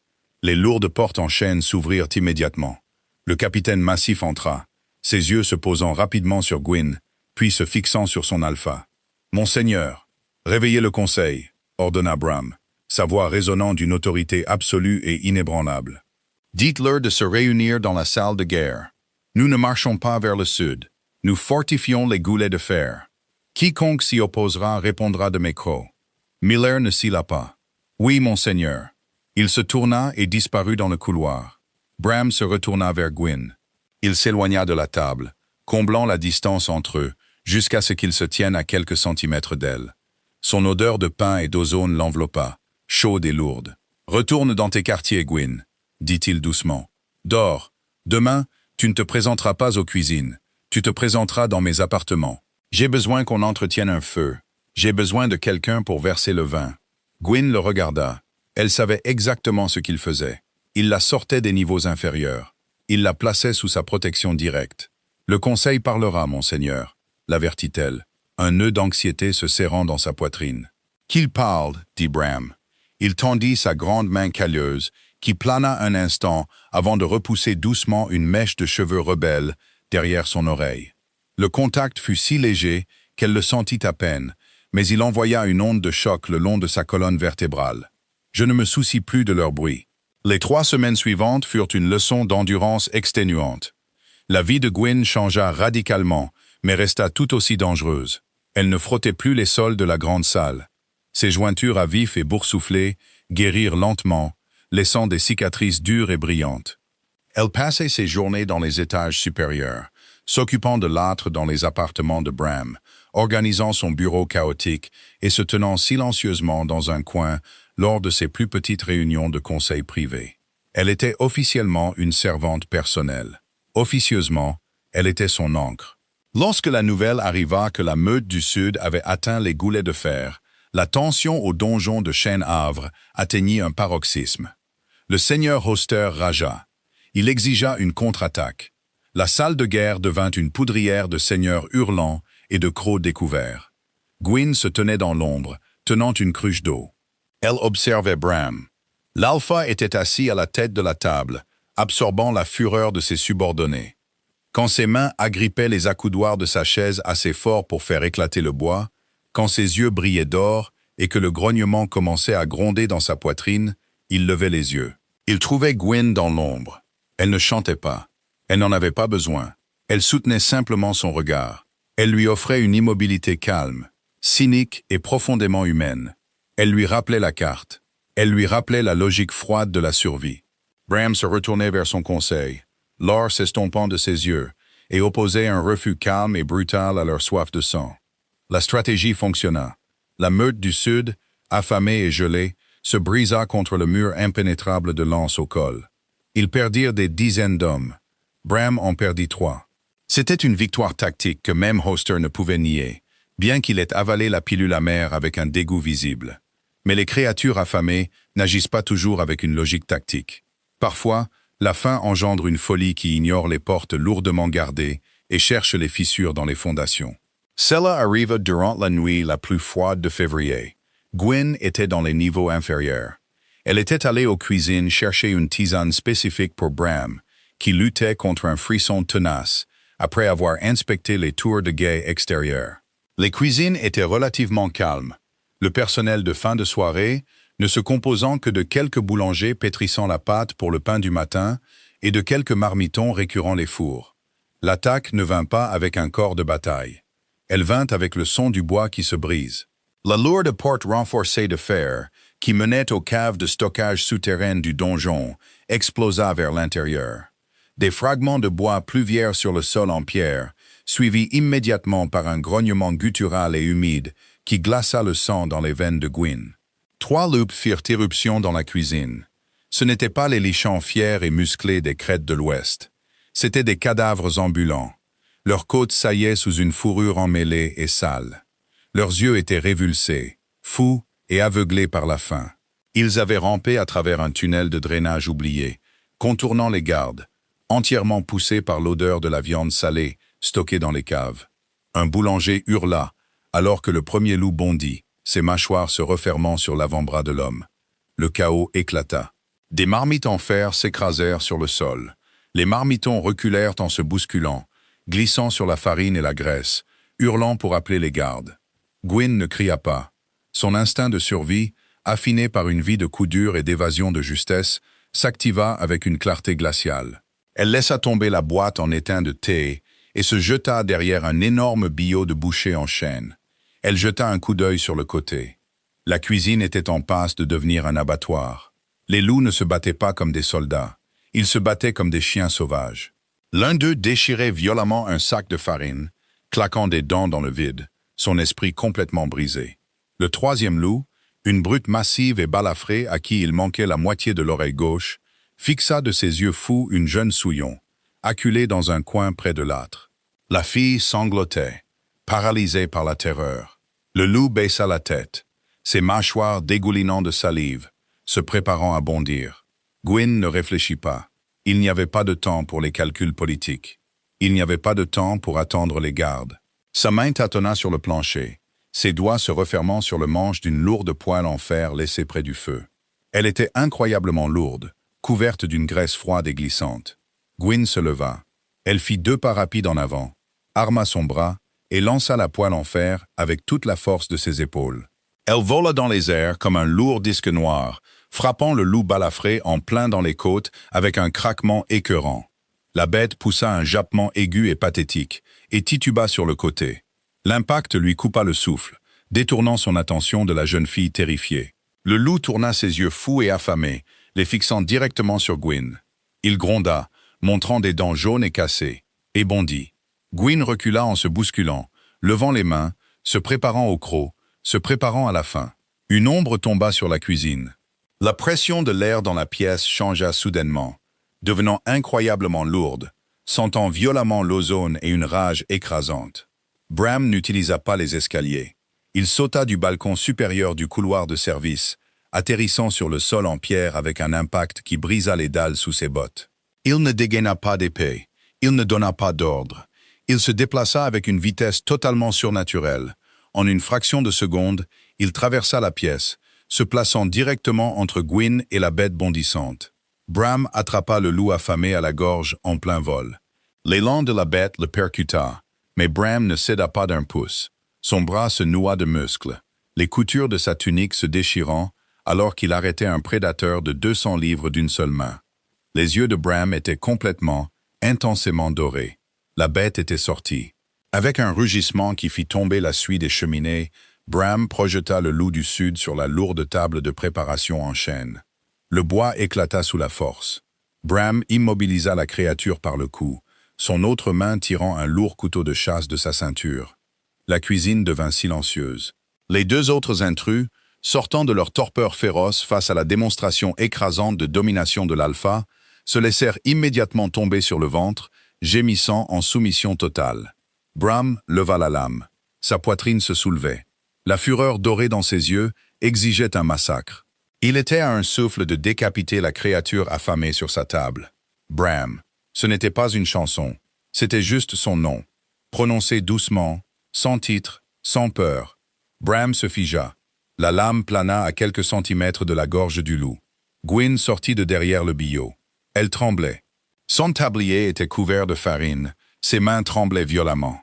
Les lourdes portes en chêne s'ouvrirent immédiatement. Le capitaine massif entra, ses yeux se posant rapidement sur Gwyn, puis se fixant sur son Alpha. « Monseigneur, réveillez le conseil, » ordonna Bram, sa voix résonnant d'une autorité absolue et inébranlable. « Dites-leur de se réunir dans la salle de guerre. Nous ne marchons pas vers le sud. Nous fortifions les goulets de fer. Quiconque s'y opposera répondra de mes crocs. » Miller ne cilla pas. « Oui, monseigneur. » Il se tourna et disparut dans le couloir. Bram se retourna vers Gwyn. Il s'éloigna de la table, comblant la distance entre eux, jusqu'à ce qu'il se tienne à quelques centimètres d'elle. Son odeur de pain et d'ozone l'enveloppa, chaude et lourde. « Retourne dans tes quartiers, Gwyn, » dit-il doucement. « Dors. Demain, tu ne te présenteras pas aux cuisines. Tu te présenteras dans mes appartements. J'ai besoin qu'on entretienne un feu. J'ai besoin de quelqu'un pour verser le vin. » Gwyn le regarda. Elle savait exactement ce qu'il faisait. Il la sortait des niveaux inférieurs. Il la plaçait sous sa protection directe. « Le conseil parlera, monseigneur, » l'avertit-elle, un nœud d'anxiété se serrant dans sa poitrine. « Qu'il parle, » dit Bram. Il tendit sa grande main calleuse, qui plana un instant avant de repousser doucement une mèche de cheveux rebelles derrière son oreille. Le contact fut si léger qu'elle le sentit à peine, mais il envoya une onde de choc le long de sa colonne vertébrale. Je ne me soucie plus de leur bruit. Les 3 semaines suivantes furent une leçon d'endurance exténuante. La vie de Gwyn changea radicalement, mais resta tout aussi dangereuse. Elle ne frottait plus les sols de la grande salle. Ses jointures à vif et boursouflées guérirent lentement, laissant des cicatrices dures et brillantes. Elle passait ses journées dans les étages supérieurs, s'occupant de l'âtre dans les appartements de Bram, organisant son bureau chaotique et se tenant silencieusement dans un coin lors de ses plus petites réunions de conseil privé. Elle était officiellement une servante personnelle. Officieusement, elle était son ancre. Lorsque la nouvelle arriva que la meute du Sud avait atteint les goulets de fer, la tension au donjon de Chêne-Havre atteignit un paroxysme. Le seigneur Hoster ragea. Il exigea une contre-attaque. La salle de guerre devint une poudrière de seigneurs hurlants et de crocs découverts. Gwyn se tenait dans l'ombre, tenant une cruche d'eau. Elle observait Bram. L'alpha était assis à la tête de la table, absorbant la fureur de ses subordonnés. Quand ses mains agrippaient les accoudoirs de sa chaise assez fort pour faire éclater le bois, quand ses yeux brillaient d'or et que le grognement commençait à gronder dans sa poitrine, il levait les yeux. Il trouvait Gwyn dans l'ombre. Elle ne chantait pas. Elle n'en avait pas besoin. Elle soutenait simplement son regard. Elle lui offrait une immobilité calme, cynique et profondément humaine. Elle lui rappelait la carte. Elle lui rappelait la logique froide de la survie. Bram se retournait vers son conseil, l'or s'estompant de ses yeux, et opposait un refus calme et brutal à leur soif de sang. La stratégie fonctionna. La meute du Sud, affamée et gelée, se brisa contre le mur impénétrable de l'anse au col. Ils perdirent des dizaines d'hommes. Bram en perdit 3. C'était une victoire tactique que même Hoster ne pouvait nier, bien qu'il ait avalé la pilule amère avec un dégoût visible. Mais les créatures affamées n'agissent pas toujours avec une logique tactique. Parfois, la faim engendre une folie qui ignore les portes lourdement gardées et cherche les fissures dans les fondations. Cela arriva durant la nuit la plus froide de février. Gwyn était dans les niveaux inférieurs. Elle était allée aux cuisines chercher une tisane spécifique pour Bram, qui luttait contre un frisson tenace, après avoir inspecté les tours de guet extérieures. Les cuisines étaient relativement calmes. Le personnel de fin de soirée, ne se composant que de quelques boulangers pétrissant la pâte pour le pain du matin et de quelques marmitons récurant les fours. L'attaque ne vint pas avec un corps de bataille. Elle vint avec le son du bois qui se brise. La lourde porte renforcée de fer, qui menait aux caves de stockage souterraines du donjon, explosa vers l'intérieur. Des fragments de bois pluvièrent sur le sol en pierre, suivis immédiatement par un grognement guttural et humide qui glaça le sang dans les veines de Gwyn. 3 loups firent éruption dans la cuisine. Ce n'étaient pas les lichons fiers et musclés des crêtes de l'Ouest. C'étaient des cadavres ambulants. Leurs côtes saillaient sous une fourrure emmêlée et sale. Leurs yeux étaient révulsés, fous et aveuglés par la faim. Ils avaient rampé à travers un tunnel de drainage oublié, contournant les gardes, entièrement poussés par l'odeur de la viande salée stockée dans les caves. Un boulanger hurla, alors que le premier loup bondit, ses mâchoires se refermant sur l'avant-bras de l'homme. Le chaos éclata. Des marmites en fer s'écrasèrent sur le sol. Les marmitons reculèrent en se bousculant, glissant sur la farine et la graisse, hurlant pour appeler les gardes. Gwyn ne cria pas. Son instinct de survie, affiné par une vie de coups durs et d'évasion de justesse, s'activa avec une clarté glaciale. Elle laissa tomber la boîte en étain de thé et se jeta derrière un énorme billot de boucher en chêne. Elle jeta un coup d'œil sur le côté. La cuisine était en passe de devenir un abattoir. Les loups ne se battaient pas comme des soldats. Ils se battaient comme des chiens sauvages. L'un d'eux déchirait violemment un sac de farine, claquant des dents dans le vide, son esprit complètement brisé. Le troisième loup, une brute massive et balafrée à qui il manquait la moitié de l'oreille gauche, fixa de ses yeux fous une jeune souillon, acculée dans un coin près de l'âtre. La fille sanglotait, paralysée par la terreur. Le loup baissa la tête, ses mâchoires dégoulinant de salive, se préparant à bondir. Gwyn ne réfléchit pas. Il n'y avait pas de temps pour les calculs politiques. Il n'y avait pas de temps pour attendre les gardes. Sa main tâtonna sur le plancher, ses doigts se refermant sur le manche d'une lourde poêle en fer laissée près du feu. Elle était incroyablement lourde, couverte d'une graisse froide et glissante. Gwyn se leva. Elle fit 2 pas rapides en avant, arma son bras et lança la poêle en fer avec toute la force de ses épaules. Elle vola dans les airs comme un lourd disque noir, frappant le loup balafré en plein dans les côtes avec un craquement écœurant. La bête poussa un jappement aigu et pathétique, et tituba sur le côté. L'impact lui coupa le souffle, détournant son attention de la jeune fille terrifiée. Le loup tourna ses yeux fous et affamés, les fixant directement sur Gwyn. Il gronda, montrant des dents jaunes et cassées, et bondit. Gwyn recula en se bousculant, levant les mains, se préparant au croc, se préparant à la faim. Une ombre tomba sur la cuisine. La pression de l'air dans la pièce changea soudainement, devenant incroyablement lourde, sentant violemment l'ozone et une rage écrasante. Bram n'utilisa pas les escaliers. Il sauta du balcon supérieur du couloir de service, atterrissant sur le sol en pierre avec un impact qui brisa les dalles sous ses bottes. Il ne dégaina pas d'épée, il ne donna pas d'ordre. Il se déplaça avec une vitesse totalement surnaturelle. En une fraction de seconde, il traversa la pièce, se plaçant directement entre Gwyn et la bête bondissante. Bram attrapa le loup affamé à la gorge en plein vol. L'élan de la bête le percuta, mais Bram ne céda pas d'un pouce. Son bras se noua de muscles, les coutures de sa tunique se déchirant alors qu'il arrêtait un prédateur de 200 livres d'une seule main. Les yeux de Bram étaient complètement, intensément dorés. La bête était sortie. Avec un rugissement qui fit tomber la suie des cheminées, Bram projeta le loup du sud sur la lourde table de préparation en chêne. Le bois éclata sous la force. Bram immobilisa la créature par le cou, son autre main tirant un lourd couteau de chasse de sa ceinture. La cuisine devint silencieuse. Les 2 autres intrus, sortant de leur torpeur féroce face à la démonstration écrasante de domination de l'alpha, se laissèrent immédiatement tomber sur le ventre, gémissant en soumission totale. Bram leva la lame. Sa poitrine se soulevait. La fureur dorée dans ses yeux exigeait un massacre. Il était à un souffle de décapiter la créature affamée sur sa table. Bram. Ce n'était pas une chanson, c'était juste son nom. Prononcé doucement, sans titre, sans peur. Bram se figea. La lame plana à quelques centimètres de la gorge du loup. Gwyn sortit de derrière le billot. Elle tremblait. Son tablier était couvert de farine, ses mains tremblaient violemment.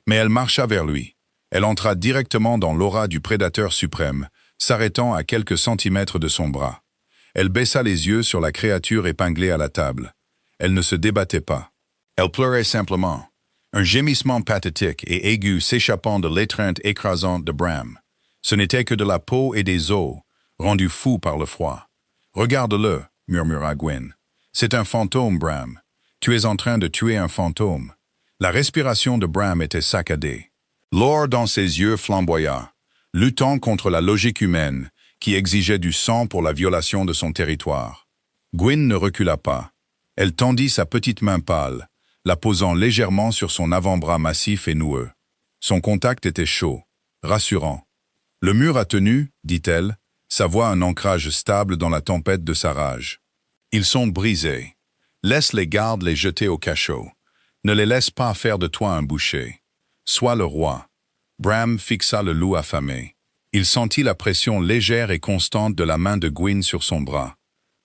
Mais elle marcha vers lui. Elle entra directement dans l'aura du prédateur suprême, s'arrêtant à quelques centimètres de son bras. Elle baissa les yeux sur la créature épinglée à la table. Elle ne se débattait pas. Elle pleurait simplement, un gémissement pathétique et aigu s'échappant de l'étreinte écrasante de Bram. Ce n'était que de la peau et des os, rendus fous par le froid. « Regarde-le » murmura Gwyn. « C'est un fantôme, Bram. Tu es en train de tuer un fantôme. » La respiration de Bram était saccadée. L'or dans ses yeux flamboya, luttant contre la logique humaine qui exigeait du sang pour la violation de son territoire. Gwyn ne recula pas. Elle tendit sa petite main pâle, la posant légèrement sur son avant-bras massif et noueux. Son contact était chaud, rassurant. « Le mur a tenu, dit-elle, sa voix un ancrage stable dans la tempête de sa rage. Ils sont brisés. Laisse les gardes les jeter au cachot. Ne les laisse pas faire de toi un boucher. Sois le roi. » Bram fixa le loup affamé. Il sentit la pression légère et constante de la main de Gwyn sur son bras.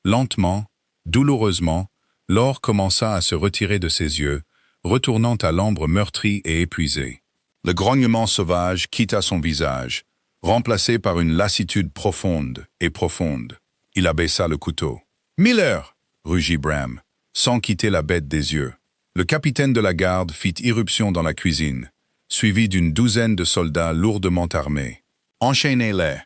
Lentement, douloureusement, l'or commença à se retirer de ses yeux, retournant à l'ambre meurtri et épuisé. Le grognement sauvage quitta son visage, remplacé par une lassitude profonde et profonde. Il abaissa le couteau. « Miller !» rugit Bram, sans quitter la bête des yeux. Le capitaine de la garde fit irruption dans la cuisine, suivi d'une douzaine de soldats lourdement armés. « Enchaînez-les !»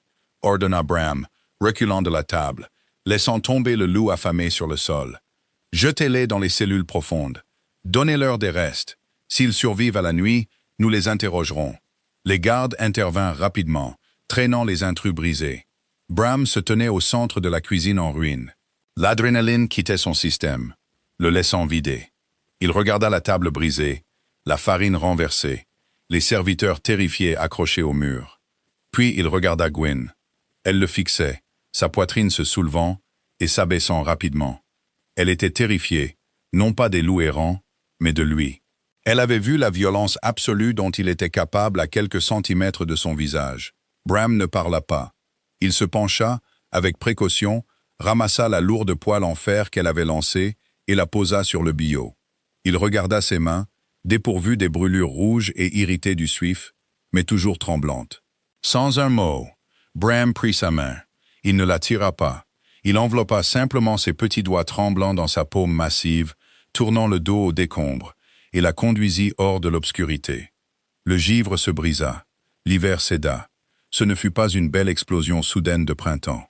ordonna Bram, reculant de la table, laissant tomber le loup affamé sur le sol. « Jetez-les dans les cellules profondes. Donnez-leur des restes. S'ils survivent à la nuit, Nous les interrogerons. Les gardes intervinrent rapidement, traînant les intrus brisés. Bram se tenait au centre de la cuisine en ruine. L'adrénaline quittait son système, le laissant vider. Il regarda la table brisée, la farine renversée, les serviteurs terrifiés accrochés au mur. Puis il regarda Gwyn. Elle le fixait, sa poitrine se soulevant et s'abaissant rapidement. Elle était terrifiée, non pas des loups errants, mais de lui. Elle avait vu la violence absolue dont il était capable à quelques centimètres de son visage. Bram ne parla pas. Il se pencha, avec précaution, ramassa la lourde poêle en fer qu'elle avait lancée et la posa sur le billot. Il regarda ses mains, dépourvues des brûlures rouges et irritées du suif, mais toujours tremblantes. Sans un mot, Bram prit sa main. Il ne la tira pas. Il enveloppa simplement ses petits doigts tremblants dans sa paume massive, tournant le dos au décombre, et la conduisit hors de l'obscurité. Le givre se brisa. L'hiver céda. Ce ne fut pas une belle explosion soudaine de printemps.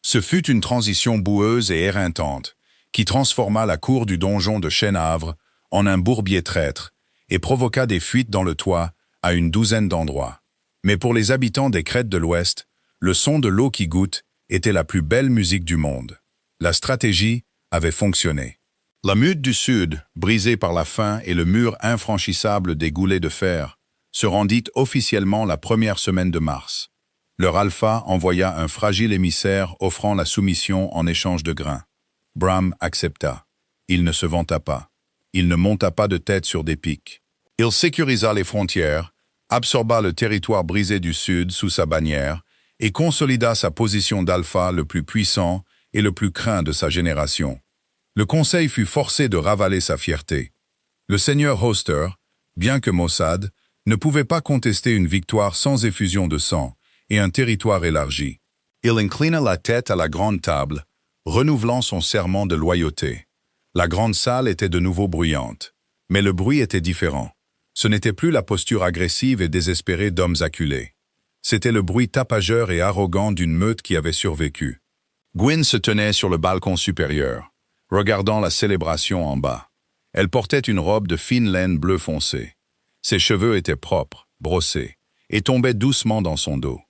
Ce fut une transition boueuse et éreintante, qui transforma la cour du donjon de Chêne-Havre en un bourbier traître et provoqua des fuites dans le toit à une douzaine d'endroits. Mais pour les habitants des crêtes de l'Ouest, le son de l'eau qui goutte était la plus belle musique du monde. La stratégie avait fonctionné. La mute du Sud, brisée par la faim et le mur infranchissable des goulets de fer, se rendit officiellement la première semaine de mars. Leur alpha envoya un fragile émissaire offrant la soumission en échange de grains. Bram accepta. Il ne se vanta pas. Il ne monta pas de tête sur des pics. Il sécurisa les frontières, absorba le territoire brisé du Sud sous sa bannière et consolida sa position d'alpha le plus puissant et le plus craint de sa génération. Le Conseil fut forcé de ravaler sa fierté. Le seigneur Hoster, bien que maussade, ne pouvait pas contester une victoire sans effusion de sang et un territoire élargi. Il inclina la tête à la grande table, renouvelant son serment de loyauté. La grande salle était de nouveau bruyante, mais le bruit était différent. Ce n'était plus la posture agressive et désespérée d'hommes acculés. C'était le bruit tapageur et arrogant d'une meute qui avait survécu. Gwyn se tenait sur le balcon supérieur, regardant la célébration en bas. Elle portait une robe de fine laine bleu foncé. Ses cheveux étaient propres, brossés, et tombaient doucement dans son dos.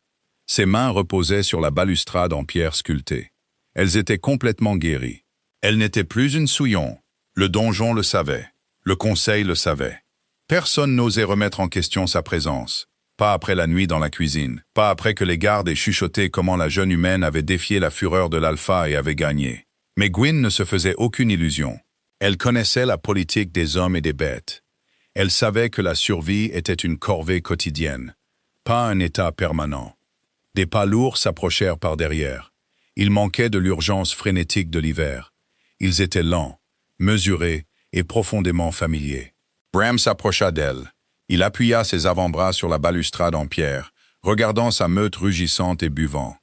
Ses mains reposaient sur la balustrade en pierre sculptée. Elles étaient complètement guéries. Elle n'était plus une souillon. Le donjon le savait. Le conseil le savait. Personne n'osait remettre en question sa présence. Pas après la nuit dans la cuisine. Pas après que les gardes aient chuchoté comment la jeune humaine avait défié la fureur de l'alpha et avait gagné. Mais Gwyn ne se faisait aucune illusion. Elle connaissait la politique des hommes et des bêtes. Elle savait que la survie était une corvée quotidienne, pas un état permanent. Des pas lourds s'approchèrent par derrière. Ils manquaient de l'urgence frénétique de l'hiver. Ils étaient lents, mesurés et profondément familiers. Bram s'approcha d'elle. Il appuya ses avant-bras sur la balustrade en pierre, regardant sa meute rugissante et buvant.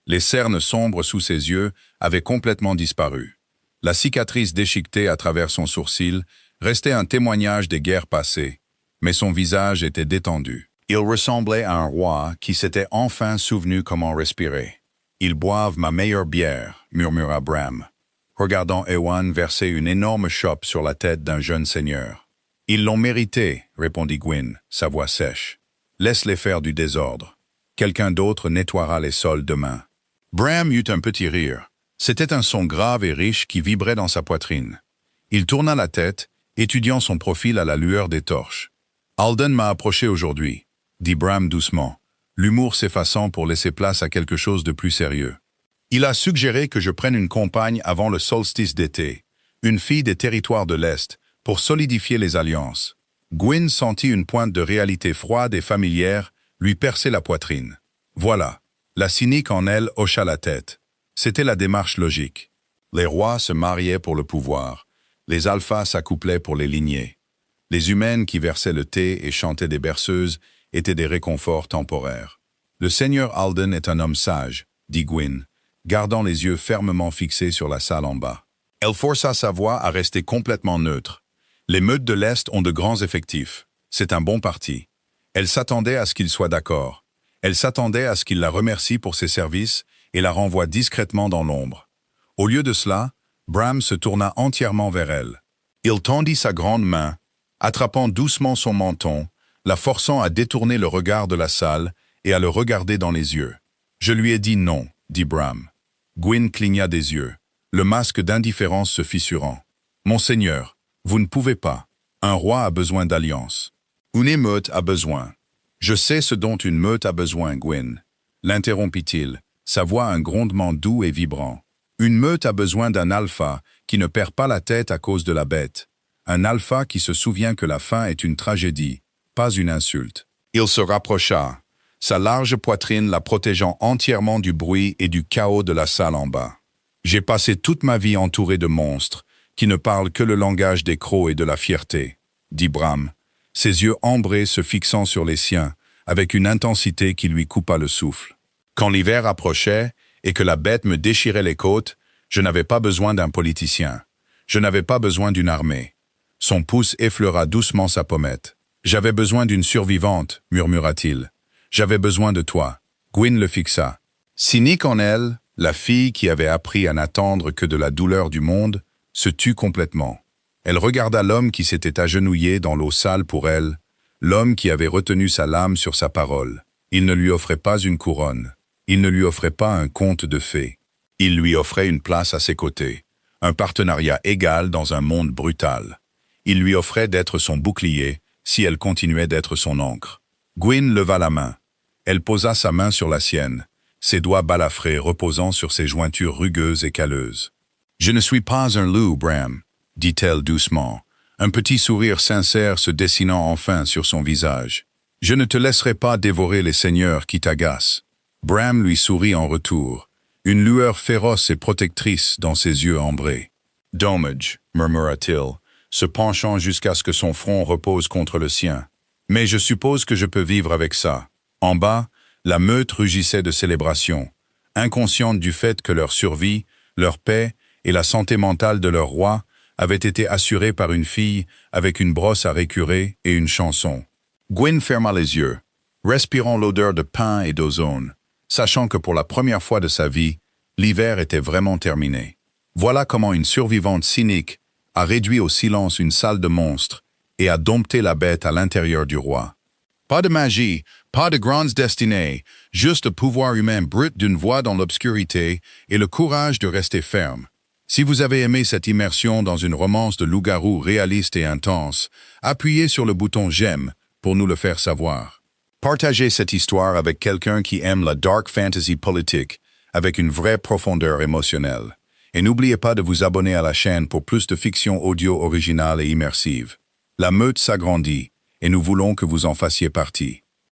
Les cernes sombres sous ses yeux avaient complètement disparu. La cicatrice déchiquetée à travers son sourcil restait un témoignage des guerres passées, mais son visage était détendu. Il ressemblait à un roi qui s'était enfin souvenu comment respirer. « Ils boivent ma meilleure bière », murmura Bram, regardant Ewan verser une énorme chope sur la tête d'un jeune seigneur. « Ils l'ont mérité », répondit Gwyn, sa voix sèche. « Laisse-les faire du désordre. Quelqu'un d'autre nettoiera les sols demain. » Bram eut un petit rire. C'était un son grave et riche qui vibrait dans sa poitrine. Il tourna la tête, étudiant son profil à la lueur des torches. « Alden m'a approché aujourd'hui », dit Bram doucement, l'humour s'effaçant pour laisser place à quelque chose de plus sérieux. « Il a suggéré que je prenne une compagne avant le solstice d'été, une fille des territoires de l'Est, pour solidifier les alliances. » Gwyn sentit une pointe de réalité froide et familière lui percer la poitrine. Voilà. La cynique en elle hocha la tête. C'était la démarche logique. Les rois se mariaient pour le pouvoir. Les alphas s'accouplaient pour les lignées. Les humaines qui versaient le thé et chantaient des berceuses étaient des réconforts temporaires. Le seigneur Alden est un homme sage, dit Gwyn, gardant les yeux fermement fixés sur la salle en bas. Elle força sa voix à rester complètement neutre. Les meutes de l'Est ont de grands effectifs. C'est un bon parti. Elle s'attendait à ce qu'il soit d'accord. Elle s'attendait à ce qu'il la remercie pour ses services et la renvoie discrètement dans l'ombre. Au lieu de cela, Bram se tourna entièrement vers elle. Il tendit sa grande main, attrapant doucement son menton, la forçant à détourner le regard de la salle et à le regarder dans les yeux. « Je lui ai dit non, » dit Bram. Gwyn cligna des yeux, le masque d'indifférence se fissurant. « Monseigneur, vous ne pouvez pas. Un roi a besoin d'alliance. Une émeute a besoin. »« Je sais ce dont une meute a besoin, Gwyn. » L'interrompit-il, sa voix un grondement doux et vibrant. « Une meute a besoin d'un alpha qui ne perd pas la tête à cause de la bête. Un alpha qui se souvient que la fin est une tragédie, pas une insulte. » Il se rapprocha, sa large poitrine la protégeant entièrement du bruit et du chaos de la salle en bas. « J'ai passé toute ma vie entouré de monstres qui ne parlent que le langage des crocs et de la fierté, » dit Bram, ses yeux ambrés se fixant sur les siens avec une intensité qui lui coupa le souffle. « Quand l'hiver approchait et que la bête me déchirait les côtes, je n'avais pas besoin d'un politicien. Je n'avais pas besoin d'une armée. » Son pouce effleura doucement sa pommette. « J'avais besoin d'une survivante, murmura-t-il. J'avais besoin de toi. » Gwyn le fixa. Cynique en elle, la fille qui avait appris à n'attendre que de la douleur du monde, se tut complètement. Elle regarda l'homme qui s'était agenouillé dans l'eau sale pour elle, l'homme qui avait retenu sa lame sur sa parole. Il ne lui offrait pas une couronne. Il ne lui offrait pas un conte de fées. Il lui offrait une place à ses côtés, un partenariat égal dans un monde brutal. Il lui offrait d'être son bouclier si elle continuait d'être son ancre. Gwyn leva la main. Elle posa sa main sur la sienne, ses doigts balafrés reposant sur ses jointures rugueuses et calleuses. « Je ne suis pas un loup, Bram, » dit-elle doucement, un petit sourire sincère se dessinant enfin sur son visage. « Je ne te laisserai pas dévorer les seigneurs qui t'agacent. » Bram lui sourit en retour, une lueur féroce et protectrice dans ses yeux ambrés. « Dommage, » murmura-t-il, se penchant jusqu'à ce que son front repose contre le sien. « Mais je suppose que je peux vivre avec ça. » En bas, la meute rugissait de célébration, inconsciente du fait que leur survie, leur paix et la santé mentale de leur roi avaient été assurées par une fille avec une brosse à récurer et une chanson. Gwyn ferma les yeux, respirant l'odeur de pain et d'ozone, sachant que pour la première fois de sa vie, l'hiver était vraiment terminé. Voilà comment une survivante cynique a réduit au silence une salle de monstres et a dompté la bête à l'intérieur du roi. Pas de magie, pas de grandes destinées, juste le pouvoir humain brut d'une voix dans l'obscurité et le courage de rester ferme. Si vous avez aimé cette immersion dans une romance de loup-garou réaliste et intense, appuyez sur le bouton « J'aime » pour nous le faire savoir. Partagez cette histoire avec quelqu'un qui aime la dark fantasy politique avec une vraie profondeur émotionnelle. Et n'oubliez pas de vous abonner à la chaîne pour plus de fiction audio originale et immersive. La meute s'agrandit, et nous voulons que vous en fassiez partie.